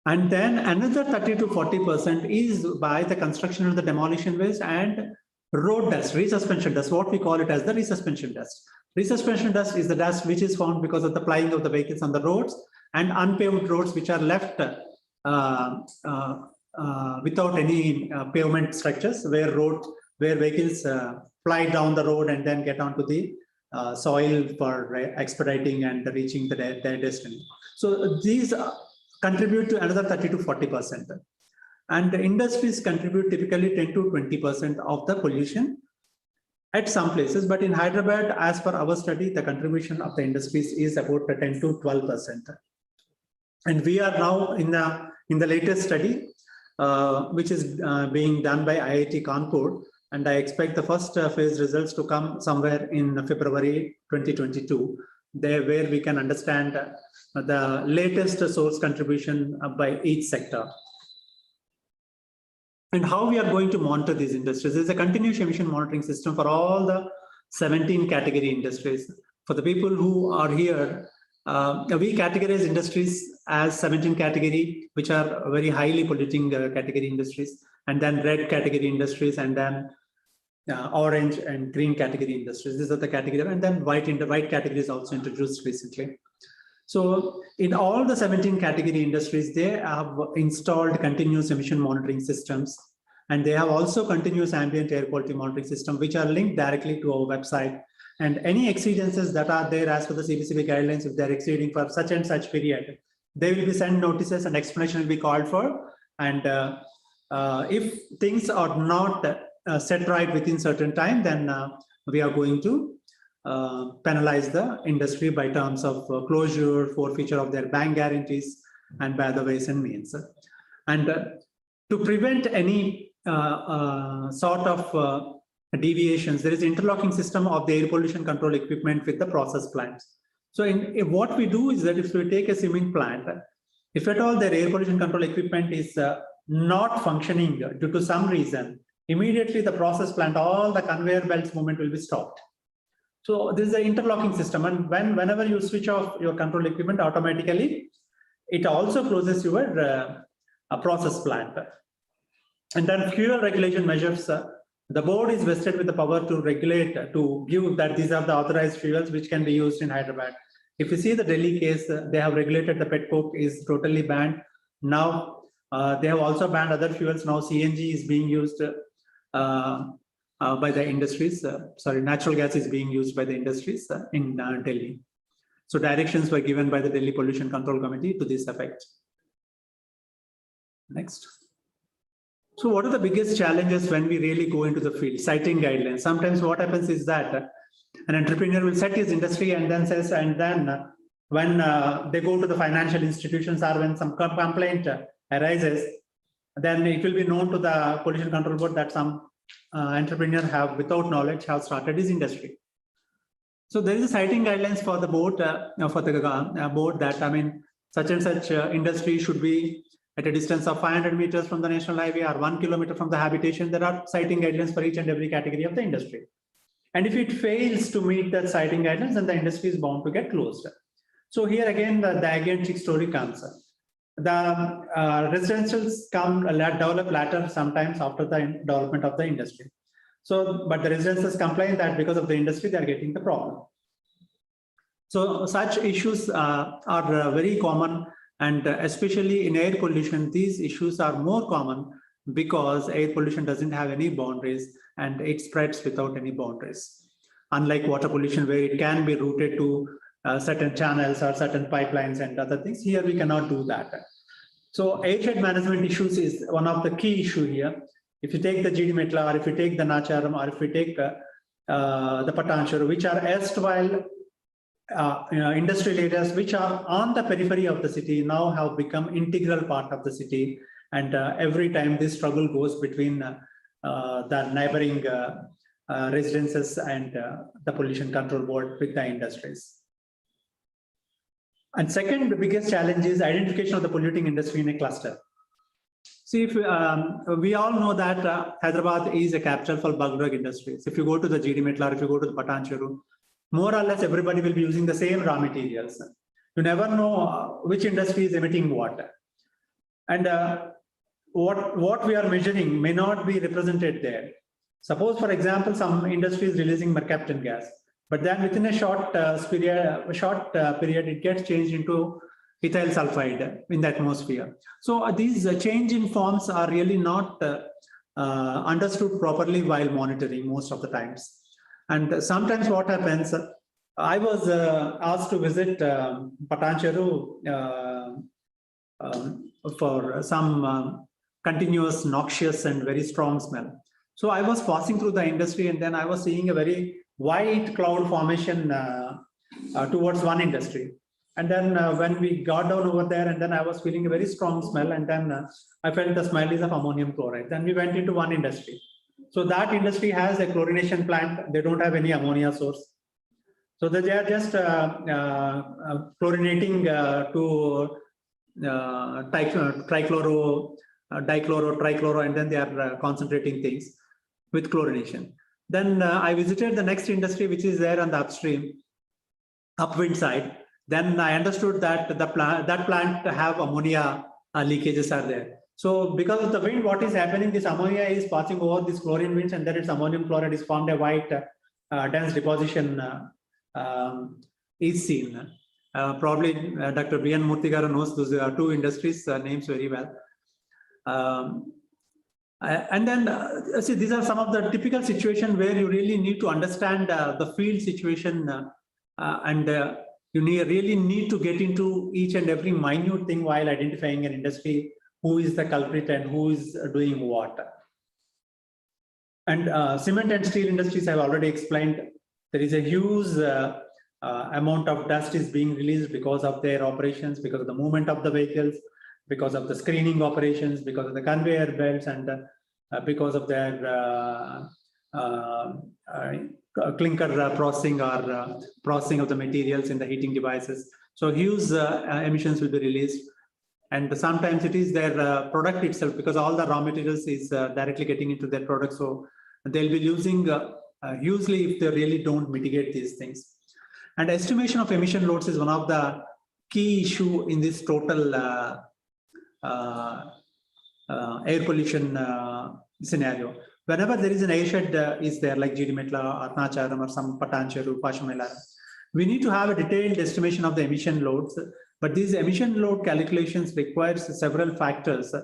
And then another 30 to 40% is by the construction and the demolition waste and road dust, resuspension dust, what we call it as the resuspension dust. Resuspension dust is the dust which is found because of the plying of the vehicles on the roads, and unpaved roads which are left without any pavement structures, where vehicles fly down the road and then get onto the soil for expediting and reaching their destiny. So these contribute to another 30 to 40%. And the industries contribute typically 10 to 20% of the pollution at some places. But in Hyderabad, as per our study, the contribution of the industries is about 10 to 12%. And we are now in the latest study, which is being done by IIT Kanpur. And I expect the first phase results to come somewhere in February 2022. there where we can understand the latest source contribution by each sector. And how we are going to monitor these industries. There's a continuous emission monitoring system for all the 17 category industries. For the people who are here, we categorize industries as 17 category, which are very highly polluting category industries, and then red category industries, and then orange and green category industries. These are the category, and then white category is also introduced recently. So in all the 17 category industries, they have installed continuous emission monitoring systems, and they have also continuous ambient air quality monitoring system, which are linked directly to our website. And any exceedances that are there as per the CBCB guidelines, if they're exceeding for such and such period, they will be sent notices and explanation will be called for. And if things are not set right within certain time, then we are going to penalize the industry by terms of closure, forfeiture of their bank guarantees, and by other ways and means. And to prevent any sort of deviations, there is interlocking system of the air pollution control equipment with the process plants. So what we do is that if we take a swimming plant, if at all their air pollution control equipment is not functioning due to some reason, immediately the process plant, all the conveyor belts movement will be stopped. So this is an interlocking system, and whenever you switch off your control equipment, automatically it also closes your process plant. And then fuel regulation measures. The board is vested with the power to regulate, to give that these are the authorized fuels which can be used in Hyderabad. If you see the Delhi case, they have regulated the pet coke is totally banned. Now they have also banned other fuels. Now CNG is being used by the industries. Natural gas is being used by the industries in Delhi. So directions were given by the Delhi Pollution Control Committee to this effect. Next. So what are the biggest challenges when we really go into the field? Citing guidelines. Sometimes what happens is that an entrepreneur will set his industry and then says, and then when they go to the financial institutions or when some complaint arises, then it will be known to the Pollution Control Board that some entrepreneur have, without knowledge, have started his industry. So there is a citing guidelines for the board, board that, such and such industry should be at a distance of 500 meters from the national highway or 1 kilometer from the habitation. There are citing guidelines for each and every category of the industry. And if it fails to meet that citing guidelines, then the industry is bound to get closed. So here again, the gigantic story comes. The residentials develop later, sometimes after the development of the industry. So, but the residences complain that because of the industry, they are getting the problem. So such issues are very common. And especially in air pollution, these issues are more common because air pollution doesn't have any boundaries and it spreads without any boundaries. Unlike water pollution, where it can be routed to certain channels or certain pipelines and other things, here we cannot do that. So airshed management issues is one of the key issue here. If you take the GD Metla, or if you take the Nacharam, or if you take the Patanchuru, which are erstwhile industrial areas which are on the periphery of the city, now have become integral part of the city. And every time this struggle goes between the neighboring residences and the Pollution Control Board with the industries. And second, the biggest challenge is identification of the polluting industry in a cluster. See, if we all know that Hyderabad is a capital for bulk drug industries. If you go to the GD Metla, if you go to the Patanchuru, more or less everybody will be using the same raw materials. You never know which industry is emitting what. And what we are measuring may not be represented there. Suppose, for example, some industry is releasing mercaptan gas, but then within a short period, it gets changed into ethyl sulfide in the atmosphere. So these change in forms are really not understood properly while monitoring most of the times. And sometimes what happens, I was asked to visit Patanchuru for some continuous noxious and very strong smell. So I was passing through the industry and then I was seeing a very white cloud formation towards one industry. And then when we got down over there and then I was feeling a very strong smell and then I felt the smell is of ammonium chloride. Then we went into one industry. So that industry has a chlorination plant. They don't have any ammonia source. So that they are just chlorinating to trichloro, dichloro, trichloro, and then they are concentrating things with chlorination. Then I visited the next industry, which is there on the upwind side. Then I understood that that plant have ammonia leakages are there. So because of the wind, what is happening, this ammonia is passing over these chlorine winds, and then its ammonium chloride is formed a white dense deposition is seen. Probably Dr. B. N. Murthy knows those two industries names very well. And then see, these are some of the typical situations where you really need to understand the field situation and you really need to get into each and every minute thing while identifying an industry, who is the culprit and who is doing what. And cement and steel industries have already explained. There is a huge amount of dust is being released because of their operations, because of the movement of the vehicles, because of the screening operations, because of the conveyor belts, and because of their clinker processing or processing of the materials in the heating devices. So huge emissions will be released. And sometimes it is their product itself, because all the raw materials is directly getting into their product. So they'll be losing hugely if they really don't mitigate these things. And estimation of emission loads is one of the key issue in this total air pollution scenario. Whenever there is an airshed is there, like Jidimetla, Arnacharam, or some Patancheru, Pashamela, we need to have a detailed estimation of the emission loads. But these emission load calculations requires several factors.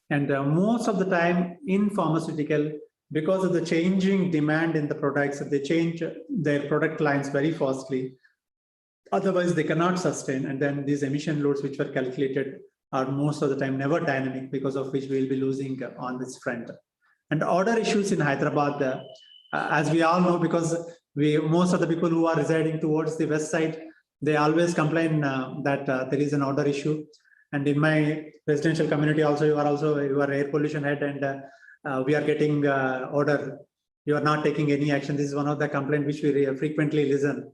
And most of the time in pharmaceutical, because of the changing demand in the products, they change their product lines very fastly. Otherwise, they cannot sustain. And then these emission loads which were calculated are most of the time never dynamic, because of which we will be losing on this front. And order issues in Hyderabad, as we all know, because most of the people who are residing towards the west side, they always complain that there is an order issue. And in my residential community also, you are air pollution head, and we are getting order. You are not taking any action. This is one of the complaints which we frequently listen.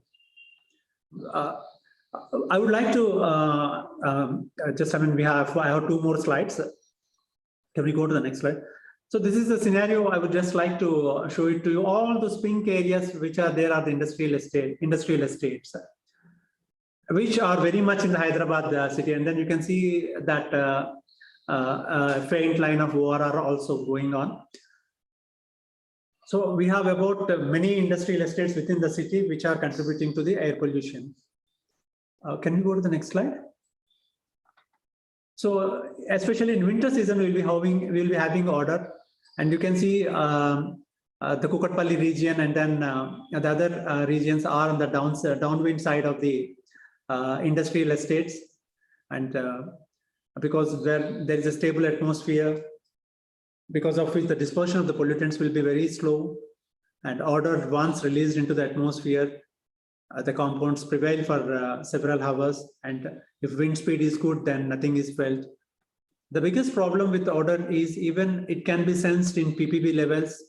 I would like to I have two more slides. Can we go to the next slide? So this is the scenario. I would just like to show it to you. All those pink areas which are there are the industrial estates, which are very much in the Hyderabad city. And then you can see that faint line of ORR also going on. So we have about many industrial estates within the city which are contributing to the air pollution. Can we go to the next slide? So especially in winter season, we'll be having order, and you can see the Kukatpalli region, and then the other regions are on the downwind side of the industrial estates, and because there is a stable atmosphere, because of which the dispersion of the pollutants will be very slow, and order once released into the atmosphere, the compounds prevail for several hours, and if wind speed is good, then nothing is felt. The biggest problem with odor is even it can be sensed in ppb levels.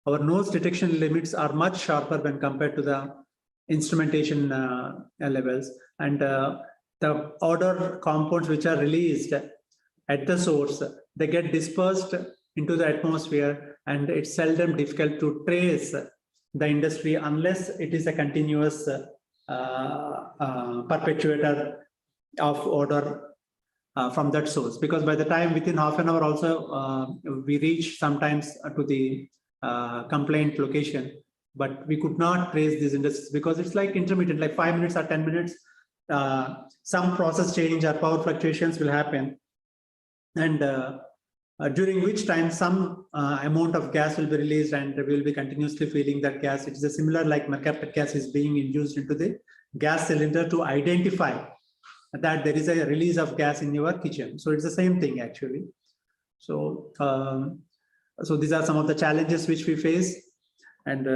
Our nose detection limits are much sharper when compared to the instrumentation levels, and the odor compounds which are released at the source, they get dispersed into the atmosphere, and it's seldom difficult to trace the industry unless it is a continuous perpetuator of odor from that source. Because by the time within half an hour also we reach sometimes to the complaint location, but we could not trace these industries because it's like intermittent, like 5 minutes or 10 minutes, some process change or power fluctuations will happen, and during which time some amount of gas will be released, and we will be continuously feeling that gas. It is a similar like mercaptan gas is being induced into the gas cylinder to identify that there is a release of gas in your kitchen. So it's the same thing actually. So so these are some of the challenges which we face, and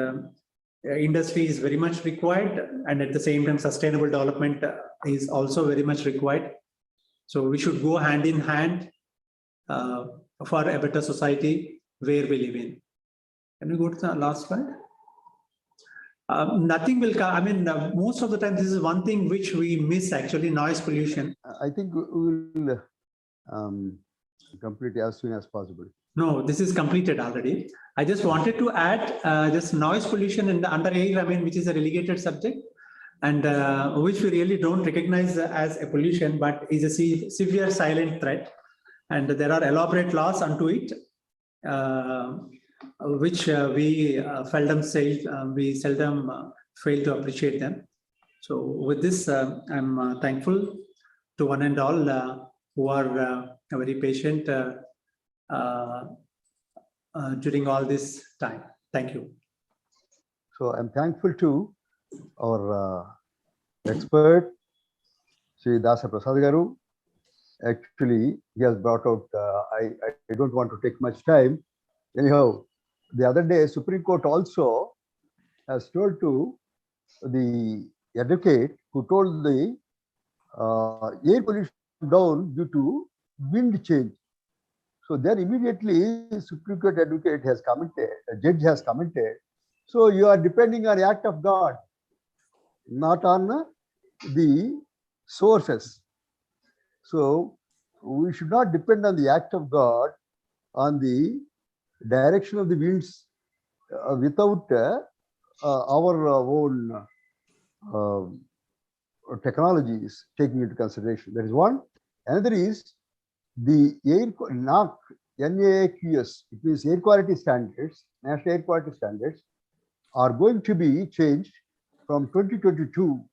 industry is very much required, and at the same time sustainable development is also very much required. So we should go hand in hand for a better society where we live in. Can we go to the last slide? Nothing will come. I mean, most of the time, this is one thing which we miss actually, noise pollution. I think we will complete as soon as possible. No, this is completed already. I just wanted to add this noise pollution in the under air, I mean, which is a relegated subject, and which we really don't recognize as a pollution, but is a severe silent threat. And there are elaborate laws unto it, which we seldom fail to appreciate them. So with this, I'm thankful to one and all who are very patient during all this time. Thank you. So I'm thankful to our expert, Sri Dasa Prasad Garu. Actually, he has brought out, I don't want to take much time. Anyhow, the other day, Supreme Court also has told to the advocate who told the air pollution down due to wind change. So then immediately Supreme Court advocate has commented, a judge has commented, so you are depending on the act of God, not on the sources. So we should not depend on the act of God, on the direction of the winds without our own technologies taking into consideration. That is one. Another is the NAQS, it means air quality standards, national air quality standards, are going to be changed from 2022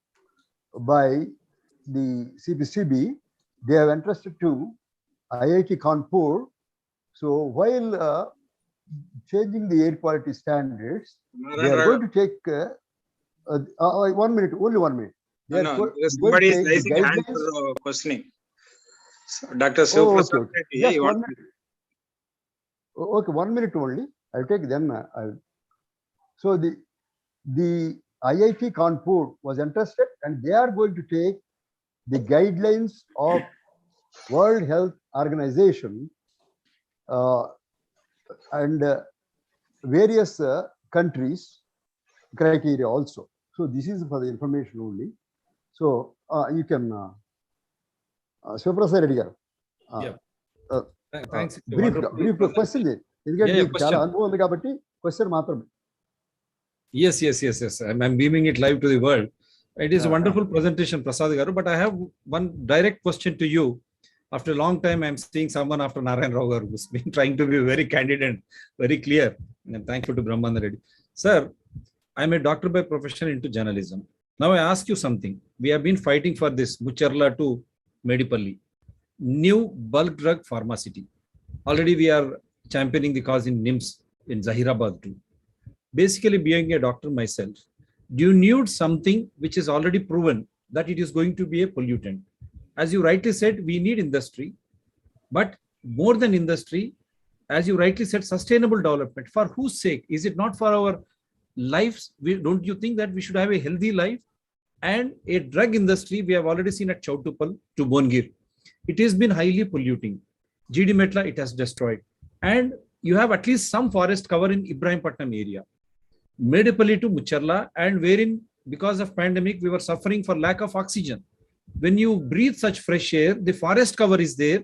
by the CPCB. They have entrusted to IIT Kanpur. So while changing the air quality standards, they are going to take 1 minute, only 1 minute. Somebody is raising hand for questioning. So, Dr. Sivaprasad, okay. 1 minute. Okay, 1 minute only. I'll take them. So the IIT Kanpur was entrusted, and they are going to take the guidelines of World Health Organization and various countries criteria also. So this is for the information only. So you can Sivaprasad Reddy garu. Thanks. Brief question. Question మాత్రమే. Yes. I'm beaming it live to the world. It is a wonderful presentation, Prasad Garu, but I have one direct question to you. After a long time, I'm seeing someone after Narayan Rao Garu who's been trying to be very candid and very clear. And I'm thankful to Brahmanda Reddy. Sir, I'm a doctor by profession into journalism. Now I ask you something. We have been fighting for this Mucharla to Medipalli, new bulk drug pharmacity. Already we are championing the cause in NIMS in Zahirabad too. Basically, being a doctor myself, do you need something which is already proven that it is going to be a pollutant? As you rightly said, we need industry, but more than industry, as you rightly said, sustainable development. For whose sake? Is it not for our lives? Don't you think that we should have a healthy life? And a drug industry, we have already seen at Chautupal to Bongir. It has been highly polluting. GD Metla, it has destroyed. And you have at least some forest cover in Ibrahimpatnam area. Medipalli to Mucharla, and wherein because of pandemic, we were suffering for lack of oxygen. When you breathe such fresh air, the forest cover is there.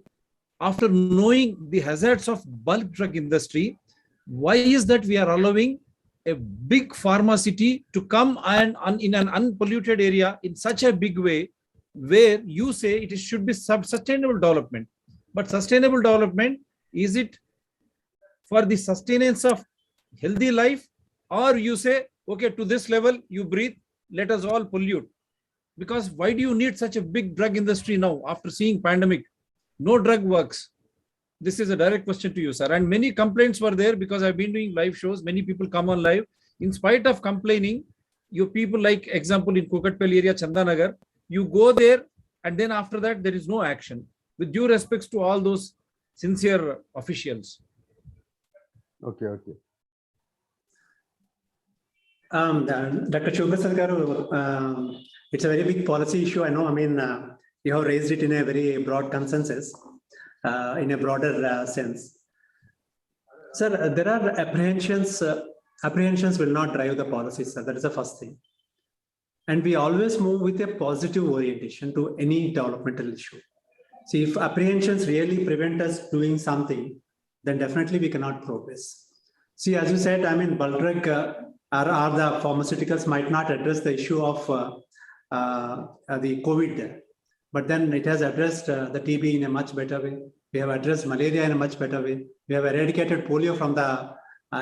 After knowing the hazards of bulk drug industry, why is that we are allowing a big pharmaceutical to come and in an unpolluted area in such a big way, where you say it should be sustainable development? But sustainable development, is it for the sustenance of healthy life, or you say, okay, to this level you breathe, let us all pollute? Because why do you need such a big drug industry now after seeing pandemic? No drug works. This is a direct question to you, sir. And many complaints were there because I've been doing live shows. Many people come on live. In spite of complaining, you people, like example in Kukatpally area, Chandanagar, you go there and then after that there is no action. With due respects to all those sincere officials. Okay. Dr. Sivaprasad Garu, it's a very big policy issue. I know. I mean, you have raised it in a very broad consensus, in a broader sense. Sir, there are apprehensions apprehensions will not drive the policies, sir. That is the first thing. And we always move with a positive orientation to any developmental issue. See, if apprehensions really prevent us doing something, then definitely we cannot progress. See, as you said, I mean, bulk drug or the pharmaceuticals might not address the issue of the COVID, but then it has addressed the TB in a much better way. We have addressed malaria in a much better way. We have eradicated polio from the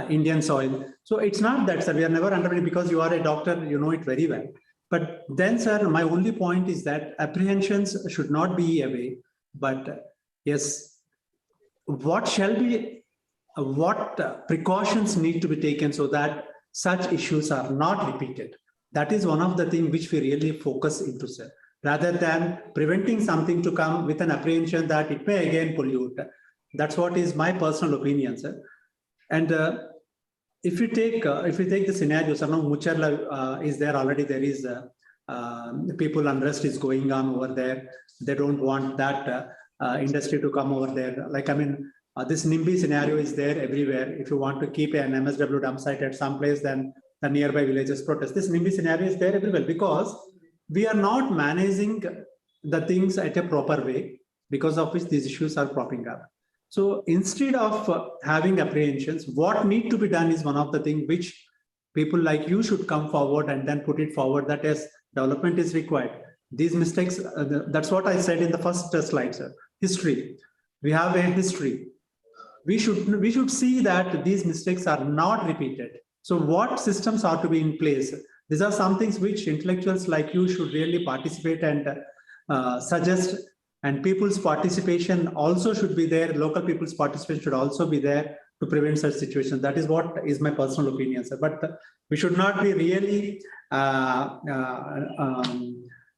Indian soil. So it's not that, sir, we are never undermining, because you are a doctor, you know it very well. But then, sir, my only point is that apprehensions should not be away, but yes, what precautions need to be taken so that such issues are not repeated. That is one of the things which we really focus into, sir, rather than preventing something to come with an apprehension that it may again pollute. That's what is my personal opinion, sir. And if you take the scenario, sir, now Mucharla is there already. There is people unrest is going on over there. They don't want that industry to come over there. Like, I mean, this NIMBY scenario is there everywhere. If you want to keep an MSW dump site at some place, then the nearby villages protest. This NIMBY scenario is there everywhere because we are not managing the things at a proper way, because of which these issues are cropping up. So instead of having apprehensions, what need to be done is one of the things which people like you should come forward and then put it forward, that as development is required. These mistakes, that's what I said in the first slide, sir. History. We have a history. We should see that these mistakes are not repeated. So what systems are to be in place? These are some things which intellectuals like you should really participate and suggest, and people's participation also should be there. Local people's participation should also be there to prevent such situations. That is what is my personal opinion, sir. But we should not be really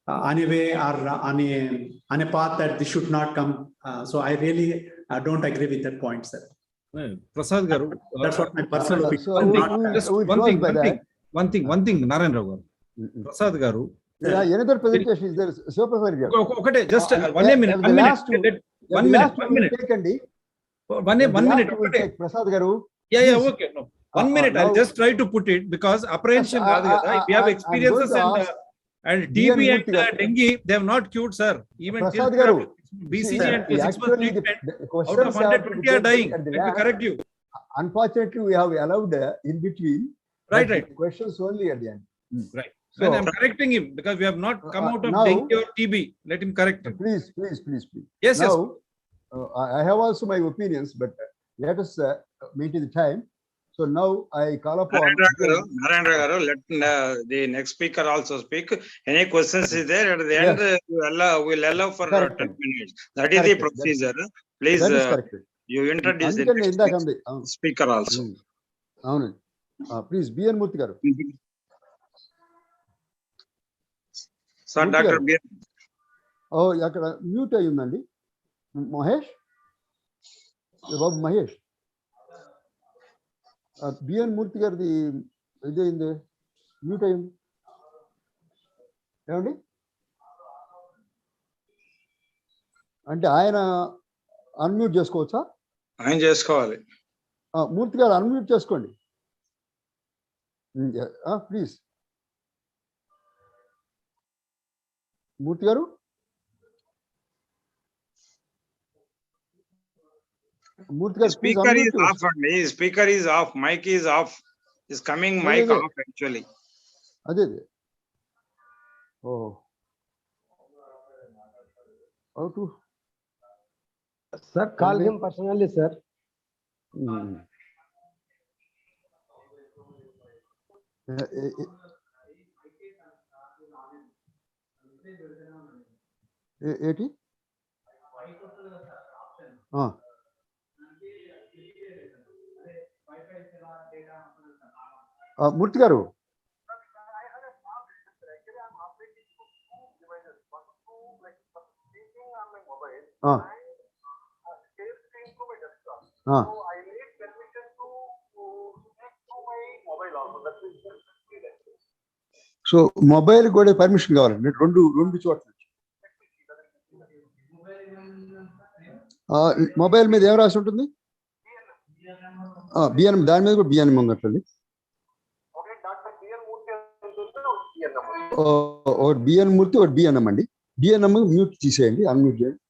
on a way or on a path that this should not come. So I really don't agree with that point, sir. Prasad Garu. That's what my personal opinion. So Just one thing, Narayan Rao Garu. Prasad Garu. Yeah, another presentation is there. Okay, just 1 minute. 1 minute. 1 minute. 1 minute. One minute. Take Prasad Garu. Yeah, okay. No. 1 minute. I'll just try to put it, because apprehension. We have experiences and TB and dengue, they have not cured, sir. Even Prasad Garu. BCG and 6 months treatment, out of 120 are dying. Let me correct you. Unfortunately, we have allowed in between. Right. Questions only at the end. Right. So I'm correcting him, because we have not come out of dengue or TB. Let him correct him. Please. Yes. Now, I have also my opinions, but let us meet in the time. So now I call upon Narayan Garu, let the next speaker also speak. Any questions is there at the end? We'll allow for 10 minutes. That is the procedure. Please, you introduce the next speaker also. Please, B.N. Murthy Garu. Sir, Dr. B. Oh, mute అయ్యిందండి Mahesh Babu Mahesh B N మూర్తి గారిది ఇదేంది mute అయింది ఏమండి అంటే ఆయన unmute చేసుకోవచ్చా ఆయన చేసుకోవాలి మూర్తి గారు అన్మ్యూట్ చేసుకోండి ప్లీజ్ మూర్తి గారు Speaker is off, and speaker is off, mic is off, is coming mic off actually. Oh, how to? Sir, call him personally, sir. ఏంటి మూర్తి గారు సో మొబైల్ కూడా పర్మిషన్ కావాలండి రెండు చోట్ల మొబైల్ మీద ఏం రాసి ఉంటుంది బిఎన్ దాని మీద కూడా బిఎన్ ఉన్నట్టుంది or BN Murthy or BNM అండి. BNM మ్యూట్ తీసేయండి, అన్మ్యూట్ చేయండి.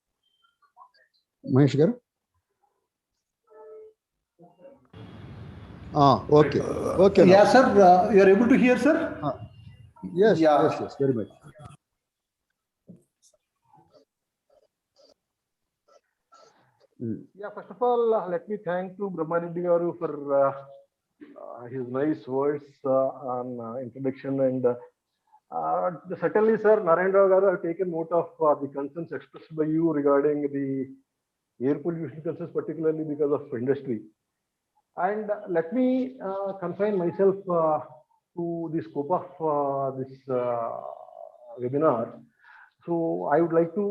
మహేష్ గారు. Okay. Okay. Yeah, sir. You are able to hear, sir? Yes, Yeah. yes, very much. Yeah, first of all, let me thank to Brahmanidhi Garu for his nice words on introduction, and certainly, sir, Narayan Rao Garu have taken note of the concerns expressed by you regarding the air pollution concerns, particularly because of industry. And let me confine myself to the scope of this webinar. So I would like to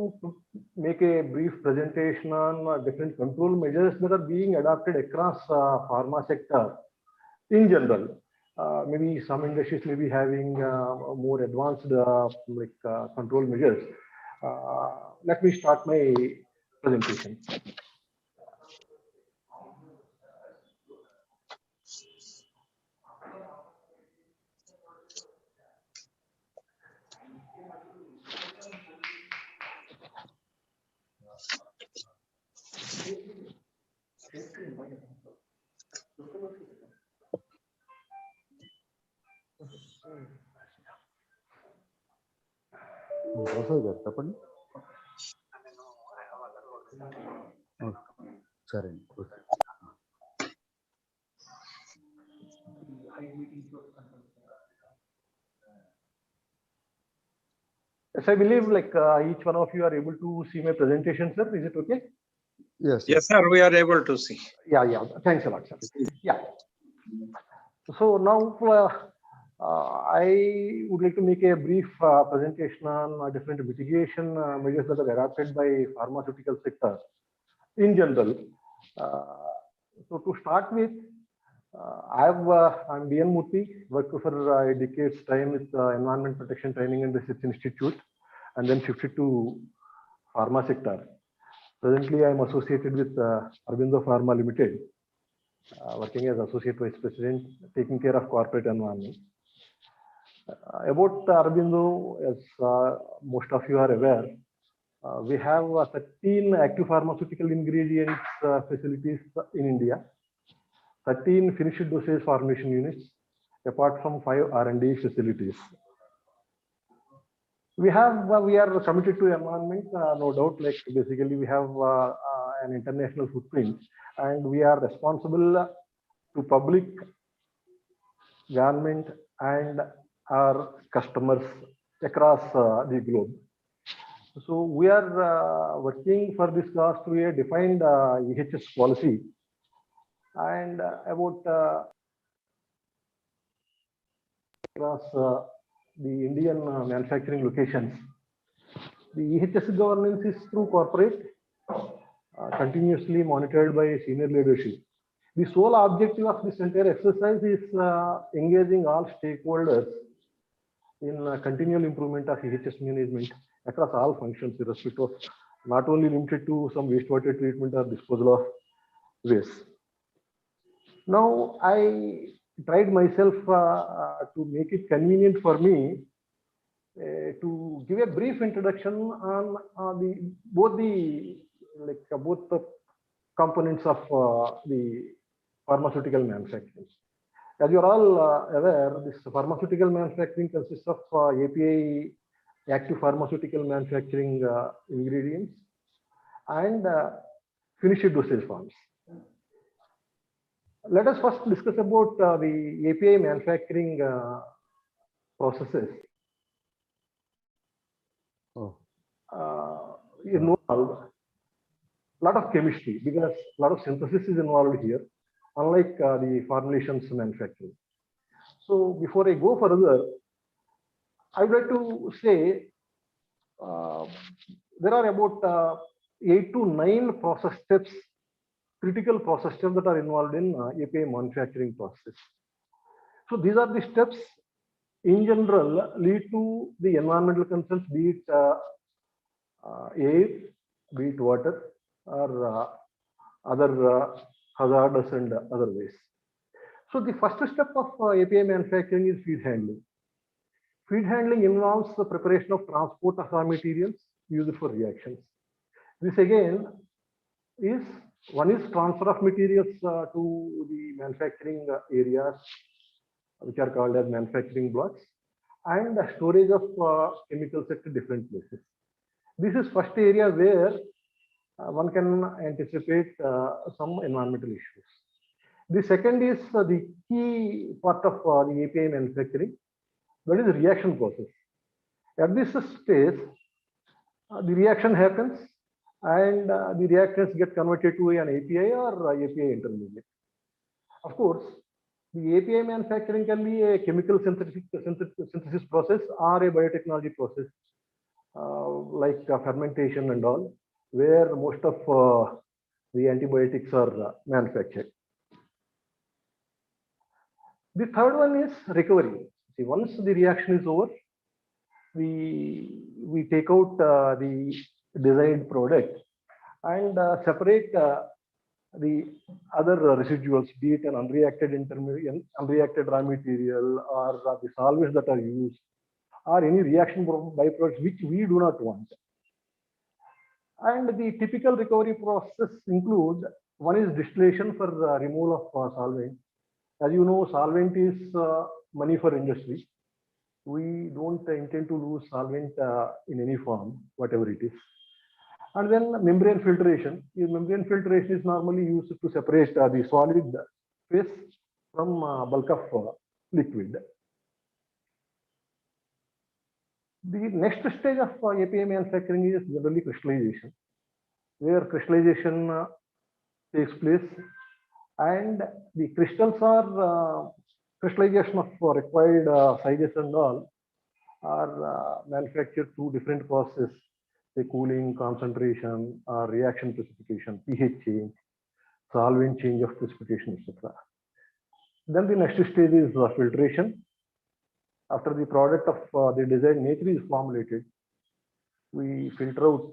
make a brief presentation on different control measures that are being adopted across pharma sector in general. Maybe some industries may be having more advanced control measures. Let me start my presentation. Prasad గారు చెప్పండి. సరే అండి. Yes, I believe each one of you are able to see my presentation, sir. Is it okay? Yes, Yes, sir, we are able to see. Yeah. Thanks a lot, sir. Yeah. So now I would like to make a brief presentation on different mitigation measures that are adopted by pharmaceutical sector in general. So to start with, I'm BN Murthy, worked for a decade's time with Environment Protection Training and Research Institute, and then shifted to pharma sector. Presently, I am associated with Aurobindo Pharma Limited, working as Associate Vice President, taking care of corporate environment. About Aurobindo, as most of you are aware, we have 13 active pharmaceutical ingredients facilities in India, 13 finished dosage formulation units, apart from 5 R&D facilities. We are committed to environment, no doubt. Basically, we have an international footprint, and we are responsible to public, government, and our customers across the globe. So we are working for this cause through a defined EHS policy, and about across the Indian manufacturing locations. The EHS governance is through corporate, continuously monitored by senior leadership. The sole objective of this entire exercise is engaging all stakeholders in continual improvement of EHS management across all functions, irrespective of, not only limited to some wastewater treatment or disposal of waste. Now, I tried myself to make it convenient for me to give a brief introduction on both the components of the pharmaceutical manufacturing. As you are all aware, this pharmaceutical manufacturing consists of API, active pharmaceutical manufacturing ingredients, and finished dosage forms. Let us first discuss about the API manufacturing processes. Involve a lot of chemistry, because a lot of synthesis is involved here, unlike the formulations manufacturing. So before I go further, I would like to say there are about 8 to 9 process steps, critical process steps that are involved in API manufacturing process. So these are the steps in general lead to the environmental concerns, be it air, be it water, or other hazardous and other ways. So the first step of API manufacturing is feed handling. Feed handling involves the preparation of transport of raw materials used for reactions. This again is one is transfer of materials to the manufacturing areas, which are called as manufacturing blocks, and storage of chemicals at different places. This is first area where one can anticipate some environmental issues. The second is the key part of the API manufacturing, that is the reaction process. At this stage, the reaction happens and the reactants get converted to an API or API intermediate. Of course, the API manufacturing can be a chemical synthesis process or a biotechnology process, like fermentation and all, where most of the antibiotics are manufactured. The third one is recovery. See, once the reaction is over, we take out the designed product and separate the other residuals, be it an unreacted intermediate, unreacted raw material, or the solvents that are used, or any reaction byproducts which we do not want. And the typical recovery process include, one is distillation for removal of solvent. As you know, solvent is money for industry. We don't intend to lose solvent in any form, whatever it is. And then membrane filtration. The membrane filtration is normally used to separate the solid phase from bulk of liquid. The next stage of API manufacturing is generally crystallization, where crystallization takes place, and the crystals are crystallization of required sizes and all are manufactured through different processes, say cooling, concentration, reaction precipitation, pH change, solvent change of precipitation, etc. Then the next stage is filtration. After the product of the desired nature is formulated, we filter out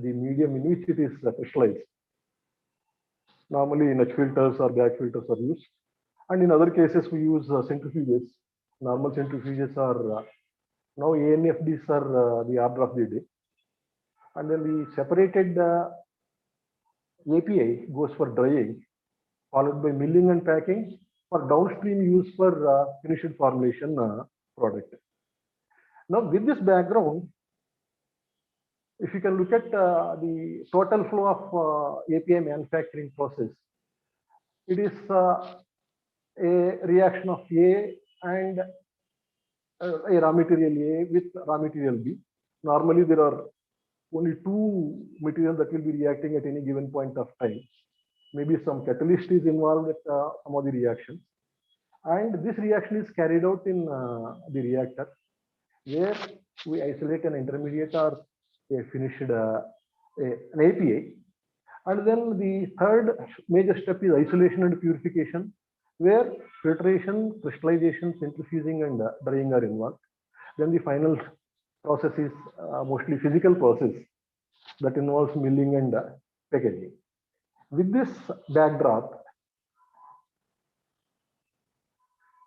the medium in which it is crystallized. Normally, niche filters or bag filters are used, and in other cases, we use centrifuges. Normal centrifuges are now ANFDs are the order of the day. And then the separated API goes for drying, followed by milling and packing, for downstream use for finished formulation product. Now, with this background, if you can look at the total flow of API manufacturing process, it is a reaction of A and a raw material A with raw material B. Normally, there are only two materials that will be reacting at any given point of time. Maybe some catalyst is involved with some of the reactions. And this reaction is carried out in the reactor, where we isolate an intermediate or a finished an API. And then the third major step is isolation and purification, where filtration, crystallization, centrifuging, and drying are involved. Then the final process is mostly physical process that involves milling and packaging. With this backdrop,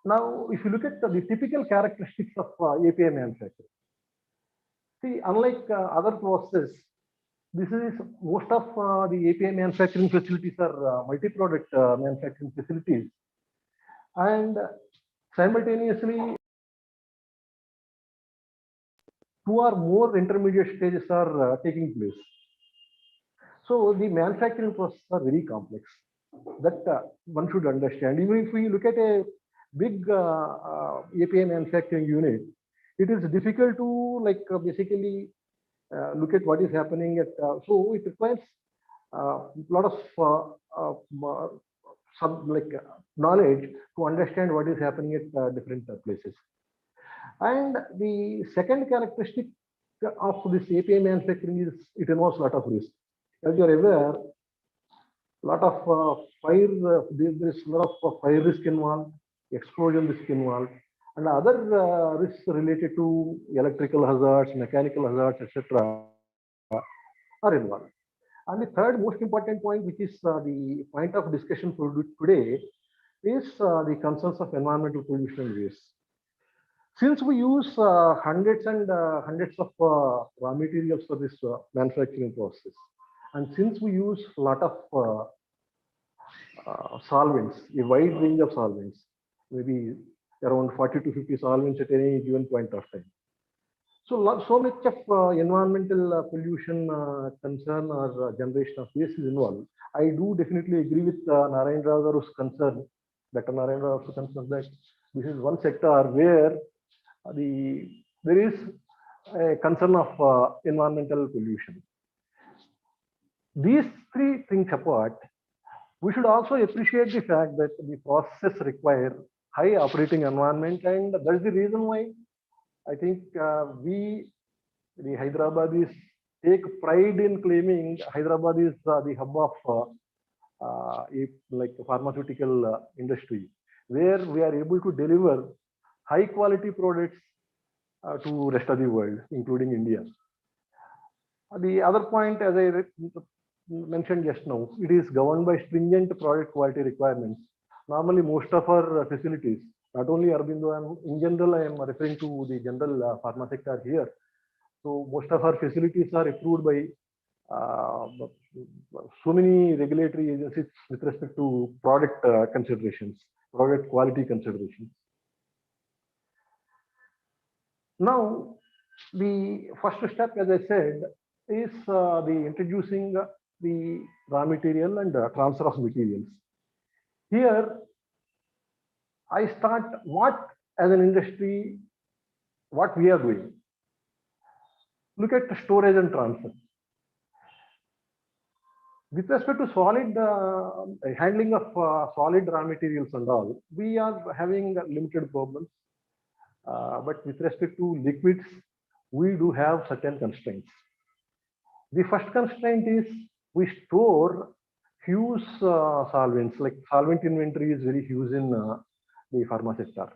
now if you look at the typical characteristics of API manufacturing, see, unlike other processes, this is most of the API manufacturing facilities are multi-product manufacturing facilities, and simultaneously, two or more intermediate stages are taking place. So the manufacturing processes are very complex. That one should understand. Even if we look at a big API manufacturing unit, it is difficult to basically look at what is happening at. So it requires a lot of knowledge to understand what is happening at different places. And the second characteristic of this API manufacturing is it involves a lot of risk. As you are aware, a lot of fire, there is a lot of fire risk involved, explosion risk involved, and other risks related to electrical hazards, mechanical hazards, etc. are involved. And the third most important point, which is the point of discussion for today, is the concerns of environmental pollution and waste. Since we use hundreds and hundreds of raw materials for this manufacturing process, and since we use a lot of solvents, a wide range of solvents, maybe around 40 to 50 solvents at any given point of time. So much of environmental pollution concern or generation of waste is involved. I do definitely agree with Narayan Rao Garu's concern, Dr. Narayan Rao's concern that this is one sector where there is a concern of environmental pollution. These three things apart, we should also appreciate the fact that the process require high operating environment, and that's the reason why I think the Hyderabadis take pride in claiming Hyderabad is the hub of like pharmaceutical industry, where we are able to deliver high quality products to rest of the world, including India. The other point, as I mentioned just now, it is governed by stringent product quality requirements. Normally, most of our facilities, not only Aurobindo, and in general, I am referring to the general pharma sector here. So most of our facilities are approved by so many regulatory agencies with respect to product considerations, product quality considerations. Now, the first step, as I said, is the introducing the raw material and transfer of materials. Here, I start what as an industry, what we are doing. Look at the storage and transfer. With respect to solid handling of solid raw materials and all, we are having limited problems. But with respect to liquids, we do have certain constraints. The first constraint is we store huge solvents, like solvent inventory is very huge in the pharma sector.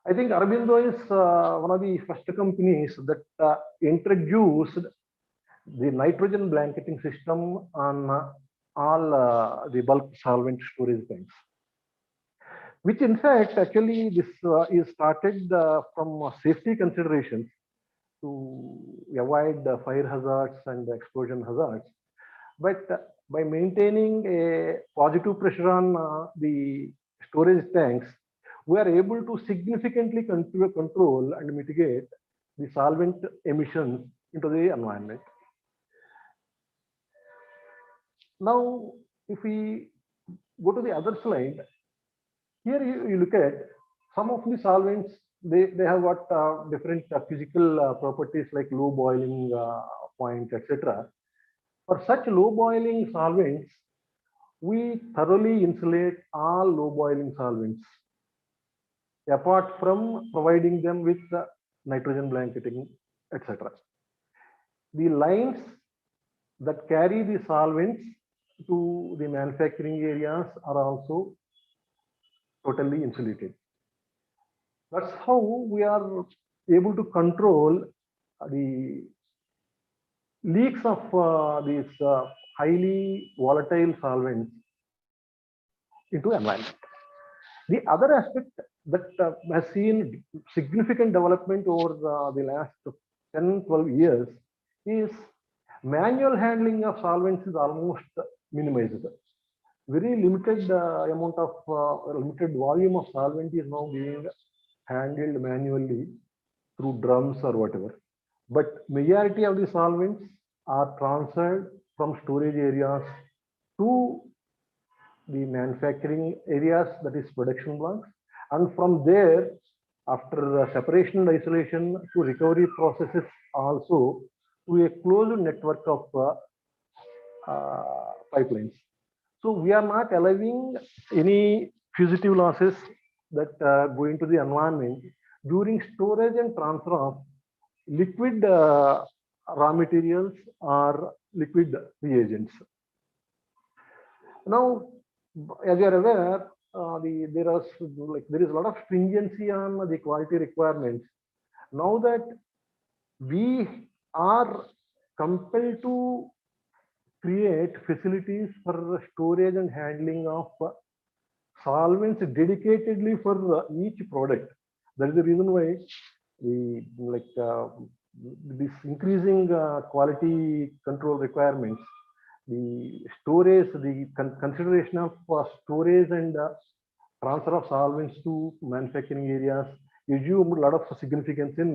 I think Aurobindo is one of the first companies that introduced the nitrogen blanketing system on all the bulk solvent storage tanks, which in fact actually this is started from safety considerations to avoid fire hazards and explosion hazards. But by maintaining a positive pressure on the storage tanks, we are able to significantly control and mitigate the solvent emissions into the environment. Now, if we go to the other slide, here you look at some of the solvents, they have got different physical properties like low boiling point, etc. For such low boiling solvents, we thoroughly insulate all low boiling solvents, apart from providing them with nitrogen blanketing, etc. The lines that carry the solvents to the manufacturing areas are also totally insulated. That's how we are able to control the leaks of these highly volatile solvents into environment. The other aspect that has seen significant development over the last 10-12 years is manual handling of solvents is almost minimized. Very limited amount of limited volume of solvent is now being handled manually through drums or whatever. But majority of the solvents are transferred from storage areas to the manufacturing areas, that is production blocks, and from there, after separation and isolation to recovery processes, also to a closed network of pipelines. So we are not allowing any fugitive losses that go into the environment during storage and transfer of liquid raw materials or liquid reagents. Now, as you are aware, there is a lot of stringency on the quality requirements. Now that we are compelled to create facilities for storage and handling of solvents dedicatedly for each product, That is the reason why this increasing quality control requirements, the storage, the consideration of storage and transfer of solvents to manufacturing areas gives you a lot of significance in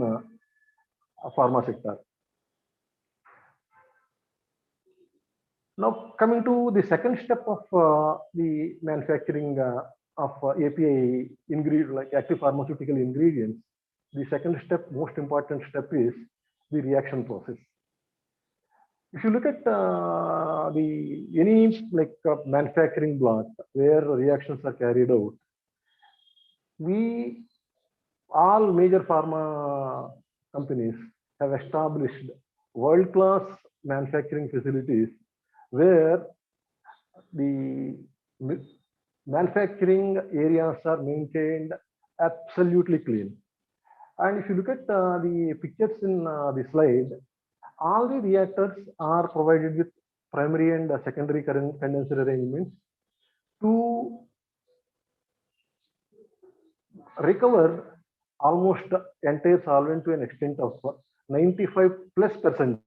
pharma sector. Now coming to the second step of the manufacturing of API ingredient, like active pharmaceutical ingredients, the second step, most important step, is the reaction process. If you look at any manufacturing block where reactions are carried out, all major pharma companies have established world-class manufacturing facilities where the manufacturing areas are maintained absolutely clean. And if you look at the pictures in the slide, all the reactors are provided with primary and secondary condenser arrangements to recover almost entire solvent to an extent of 95+%.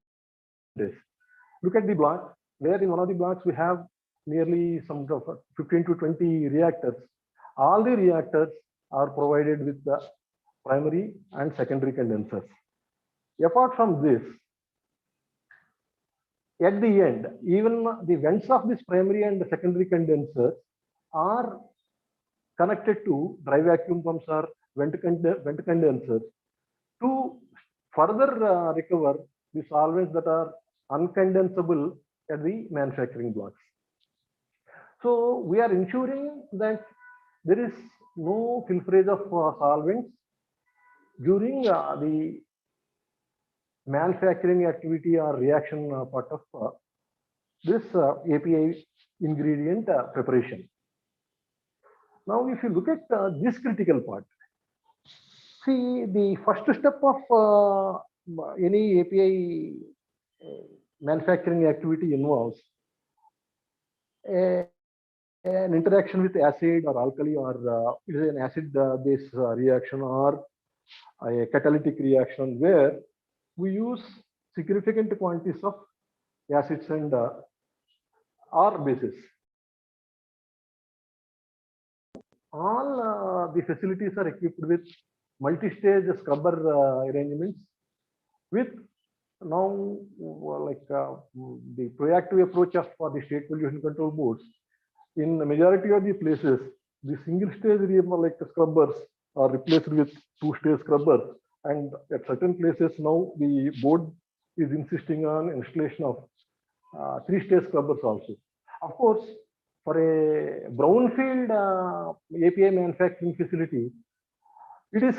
Look at the block, where in one of the blocks we have nearly some 15 to 20 reactors. All the reactors are provided with the primary and secondary condensers. Apart from this, at the end, even the vents of this primary and secondary condensers are connected to dry vacuum pumps or vent condensers to further recover the solvents that are uncondensable at the manufacturing blocks. So we are ensuring that there is no filtrage of solvents during the manufacturing activity or reaction part of this API ingredient preparation. Now, if you look at this critical part, see, the first step of any API manufacturing activity involves an interaction with acid or alkali, or it is an acid-base reaction or a catalytic reaction where we use significant quantities of acids and or bases. All the facilities are equipped with multi-stage scrubber arrangements with now the proactive approach of the state pollution control boards. In the majority of the places, the single-stage scrubbers are replaced with two-stage scrubbers, and at certain places now the board is insisting on installation of three-stage scrubbers also. Of course, for a brownfield API manufacturing facility, it is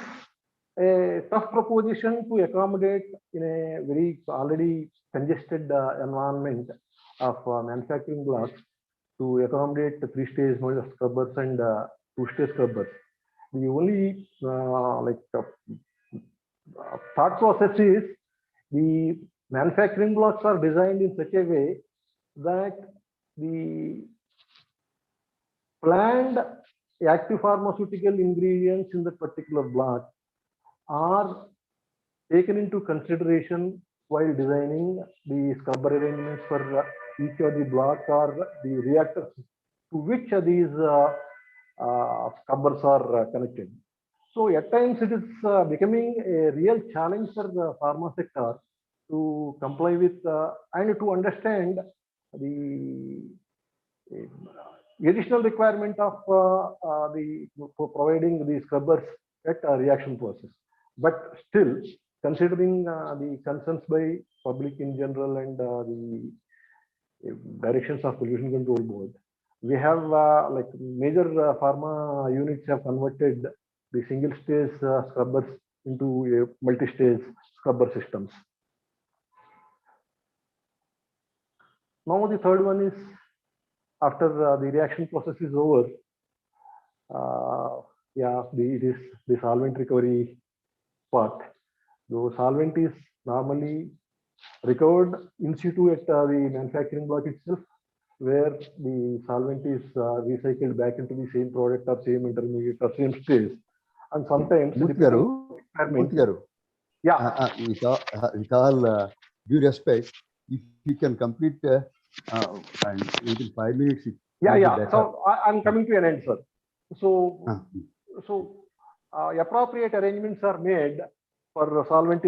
a tough proposition to accommodate in a very already congested environment of manufacturing blocks to accommodate the three-stage scrubbers and two-stage scrubbers. The only thought process is the manufacturing blocks are designed in such a way that the planned active pharmaceutical ingredients in the particular block are taken into consideration while designing the scrubber arrangements for each of the block or the reactors to which these scrubbers are connected. So at times it is becoming a real challenge for the pharma sector to comply with and to understand the additional requirement of providing the scrubbers at a reaction process. But still, considering the concerns by public in general and the directions of Pollution Control Board, we have major pharma units have converted the single-stage scrubbers into a multi-stage scrubber systems. Now the third one is, after the reaction process is over, it is the solvent recovery part. The solvent is normally recovered in situ at the manufacturing block itself, where the solvent is recycled back into the same product or same intermediate or same stage. and sometimes Murthy depending garu, on requirement. Murthy garu, Yeah, with all due respect, if you can complete and within 5 minutes, it yeah, will be yeah. better. So I'm coming to an end, sir. So, Ah, appropriate arrangements are made for solvent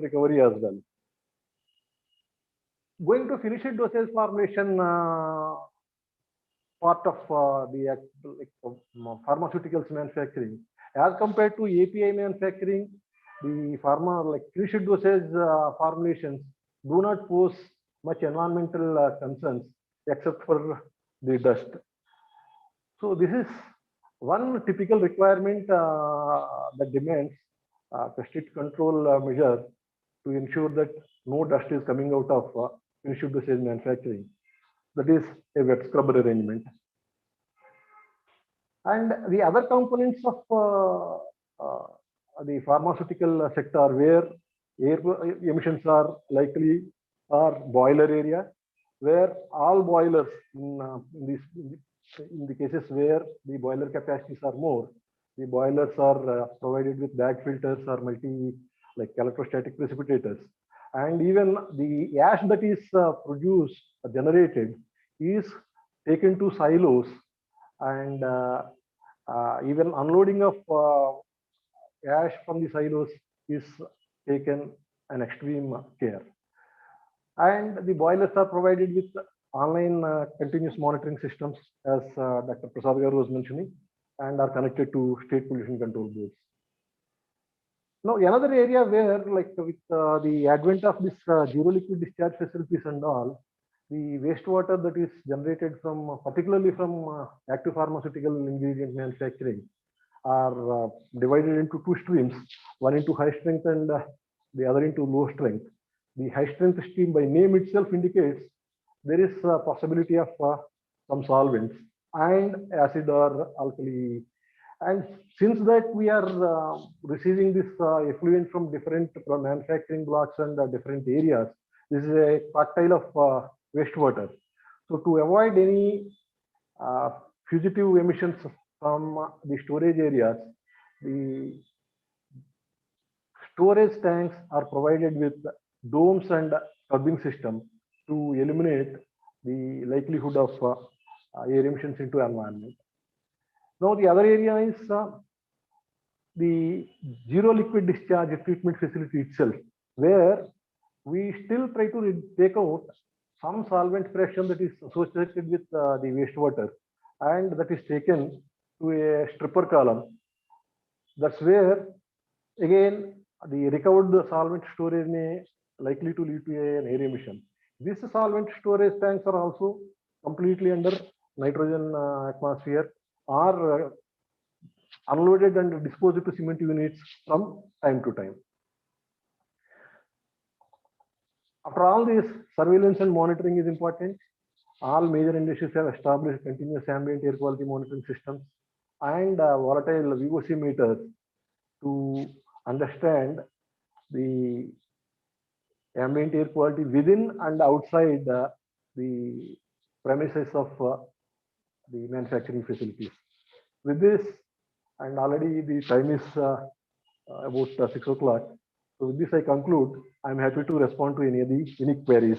recovery as well. Going to finished dosage formulation part of the pharmaceuticals manufacturing, as compared to API manufacturing, the finished dosage formulations do not pose much environmental concerns except for the dust. So this is one typical requirement that demands the strict control measure to ensure that no dust is coming out of finished dosage manufacturing. That is a wet scrubber arrangement. And the other components of the pharmaceutical sector where air emissions are likely are boiler area, where all boilers in the cases where the boiler capacities are more, the boilers are provided with bag filters or electrostatic precipitators. And even the ash that is produced or generated is taken to silos, and even unloading of ash from the silos is taken an extreme care. And the boilers are provided with online continuous monitoring systems, as Dr. Prasad Garu was mentioning, and are connected to state pollution control boards. Now, another area where, with the advent of this zero liquid discharge facilities and all, the wastewater that is generated from, particularly from active pharmaceutical ingredient manufacturing, are divided into two streams, one into high strength and the other into low strength. The high strength stream by name itself indicates there is a possibility of some solvents and acid or alkali. And since that we are receiving this effluent from different manufacturing blocks and different areas, this is a cocktail of wastewater. So to avoid any fugitive emissions from the storage areas, the storage tanks are provided with domes and curbing system to eliminate the likelihood of air emissions into environment. Now the other area is the zero liquid discharge treatment facility itself, where we still try to take out some solvent fraction that is associated with the wastewater, and that is taken to a stripper column. That's where again the recovered solvent storage may likely to lead to an air emission. These solvent storage tanks are also completely under nitrogen atmosphere, are unloaded and disposed to cement units from time to time. After all this, surveillance and monitoring is important. All major industries have established continuous ambient air quality monitoring systems and volatile VOC meters to understand the ambient air quality within and outside the premises of the manufacturing facilities. With this, and already the time is about 6 o'clock. So with this I conclude. I'm happy to respond to any of the unique queries.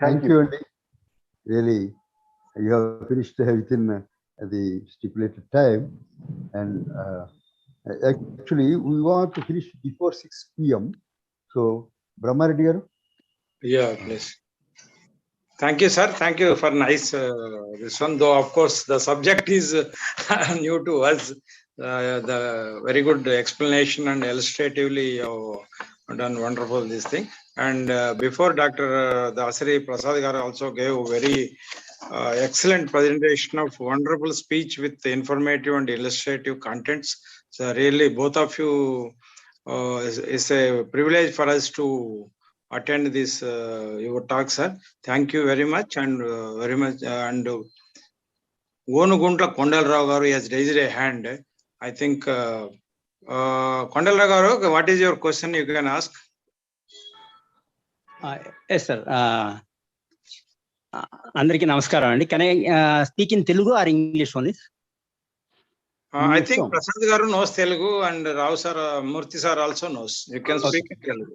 Thank you, Andy. Really, you have finished within the stipulated time, and actually we want to finish before 6 p.m. So, Brahma Reddy garu? Yeah, please. Thank you, sir. Thank you for nice this one. Though of course the subject is new to us. The very good explanation and illustratively done wonderful this thing. And before Dr. Dasari Prasad Garu also gave very excellent presentation of wonderful speech with informative and illustrative contents. So really both of you is a privilege for us to attend this your talk, sir. Thank you very much, and very much. And Gonugunta Kondalrao Garu has raised a hand. I think Kondalrao Garu, what is your question? You can ask. Yes, sir. Andariki namaskaram andi. Can I speak in Telugu or English only? I think Prasad garu knows Telugu and Rao sir, Murthy sir also knows. You can speak in Telugu.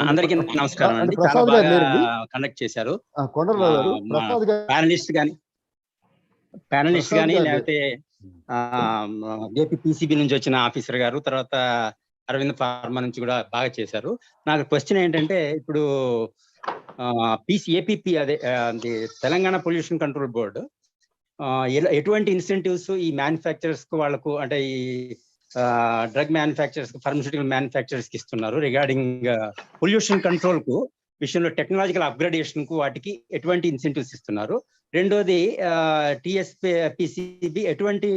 అందరికీ నమస్కారం అండి. చాలా ప్రసాద్ గారు బాగా లేరండి? Conduct చేశారు. కొండలరావు గారు, ప్రసాద్ గారు ప్యానలిస్ట్ కానీ లేకపోతే ఏపీపీసీబీ నుంచి వచ్చిన ఆఫీసర్ గారు, తర్వాత అరవింద్ ఫార్మా నుంచి కూడా బాగా చేశారు. నాకు క్వశ్చన్ ఏంటంటే, ఇప్పుడు ఏపీపీ అదే తెలంగాణ పొల్యూషన్ కంట్రోల్ బోర్డు ఎటువంటి ఇన్సెంటివ్స్ ఈ మ్యానుఫ్యాక్చరర్స్ కు వాళ్ళకు, అంటే ఈ డ్రగ్ మ్యానుఫ్యాక్చరర్స్, ఫార్మస్యూటికల్ మ్యానుఫ్యాక్చరర్స్ కి ఇస్తున్నారు రిగార్డింగ్ పొల్యూషన్ కంట్రోల్ కు విషయంలో, టెక్నాలజికల్ అప్గ్రేడేషన్ కు వాటికి ఎటువంటి ఇన్సెంటివ్స్ ఇస్తున్నారు? రెండోది టిఎస్పిసిబి ఎటువంటి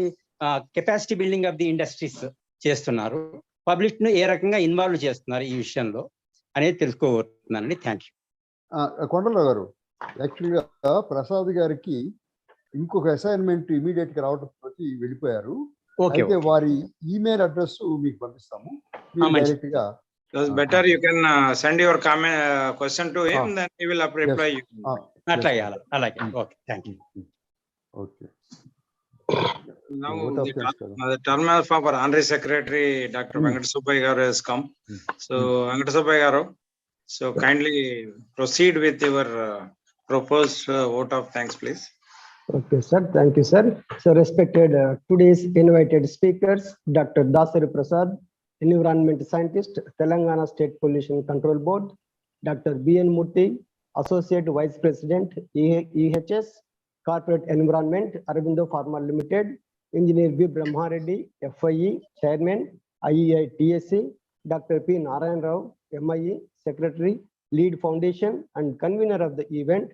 capacity building of the industries చేస్తున్నారు, పబ్లిక్ ను ఏ రకంగా ఇన్వాల్వ్ చేస్తున్నారు ఈ విషయంలో అనేది తెలుసుకోబోతున్నానండి. Thank you. కొండలరావు గారు, యాక్చువల్గా ప్రసాద్ గారికి ఇంకొక అసైన్మెంట్ ఇమీడియట్ గా రావడం తోటి వెళ్ళిపోయారు. అయితే వారి ఈమెయిల్ అడ్రస్ మీకు పంపిస్తాము. డైరెక్ట్ గా better you can send your comment question to him, then he will reply you. అట్లా అయ్యాలి. అలాగే. Okay, thank you. Okay. Now the term of our honorary secretary Dr. Venkata Subbaiah garu has come. So Venkata Subbaiah garu, so kindly proceed with your proposed vote of thanks, please. Okay, sir. Thank you, sir. So, respected today's invited speakers, Dr. Dasari Prasad, Environment Scientist, Telangana State Pollution Control Board, Dr. B.N. Murthy, Associate Vice President, EHS, Corporate Environment, Aravindo Pharma Limited, Engineer B. Brahma Reddy, FIE, Chairman, IEI TSC, Dr. P. Narayan Rao, MIE, Secretary, Lead Foundation, and Convener of the event,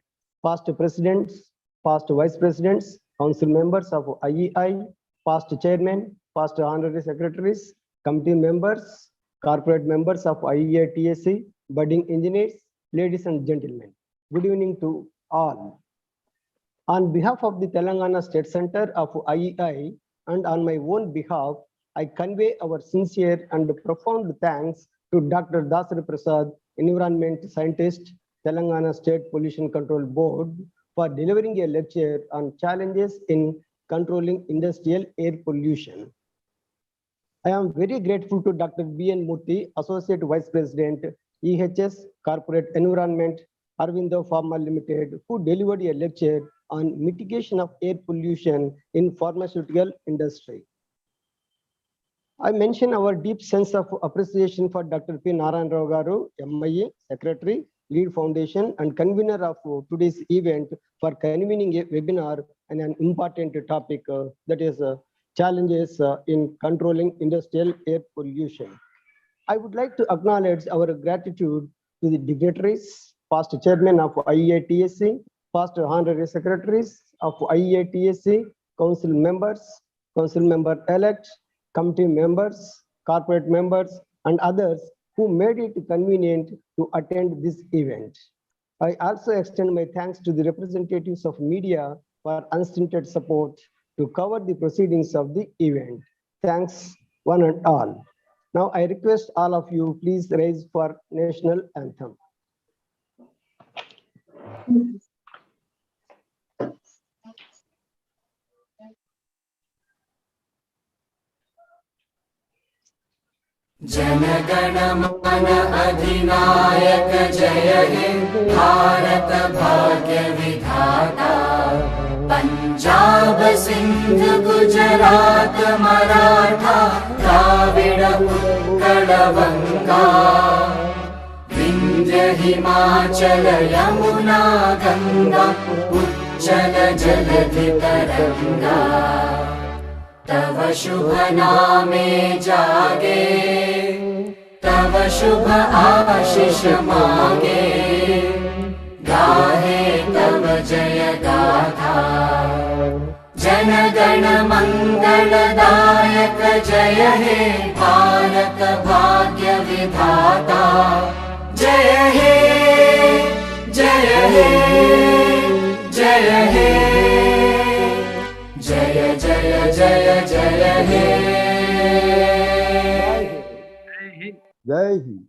past presidents, past vice presidents, council members of IEI, past chairman, past honorary secretaries, committee members, corporate members of IEI TSC, budding engineers, ladies and gentlemen. Good evening to all. On behalf of the Telangana State Center of IEI and on my own behalf, I convey our sincere and profound thanks to Dr. Dasari Prasad, Environment Scientist, Telangana State Pollution Control Board, for delivering a lecture on challenges in controlling industrial air pollution. I am very grateful to Dr. B.N. Murthy, Associate Vice President, EHS, Corporate Environment, Aravindo Pharma Limited, who delivered a lecture on mitigation of air pollution in pharmaceutical industry. I mention our deep sense of appreciation for Dr. P. Narayan Rao garu, MIA, Secretary, Lead Foundation, and convener of today's event for convening a webinar on an important topic, that is challenges in controlling industrial air pollution. I would like to acknowledge our gratitude to the dignitaries, past chairman of IEI TSC, past honorary secretaries of IEI TSC, council members, council member elect, committee members, corporate members, and others who made it convenient to attend this event. I also extend my thanks to the representatives of media for unstinted support to cover the proceedings of the event. Thanks one and all. Now I request all of you please rise for national anthem. जनगण मन अधिनायक जय हे भारत भाग्य विधाता पंजाब सिंध गुजरात मराठा द्राविड़ उत्कल बंगा विंध्य हिमाचल यमुना गंगा उच्चल जलधि तरंगा तव शुभ नामे जागे तव शुभ आशीष मांगे गाहे तव जय गाथा जन गण मंगलदायक जय हे भारत भाग्य विधाता जय हे जय हे जय हे जय जय जय जय हे जय हिंद।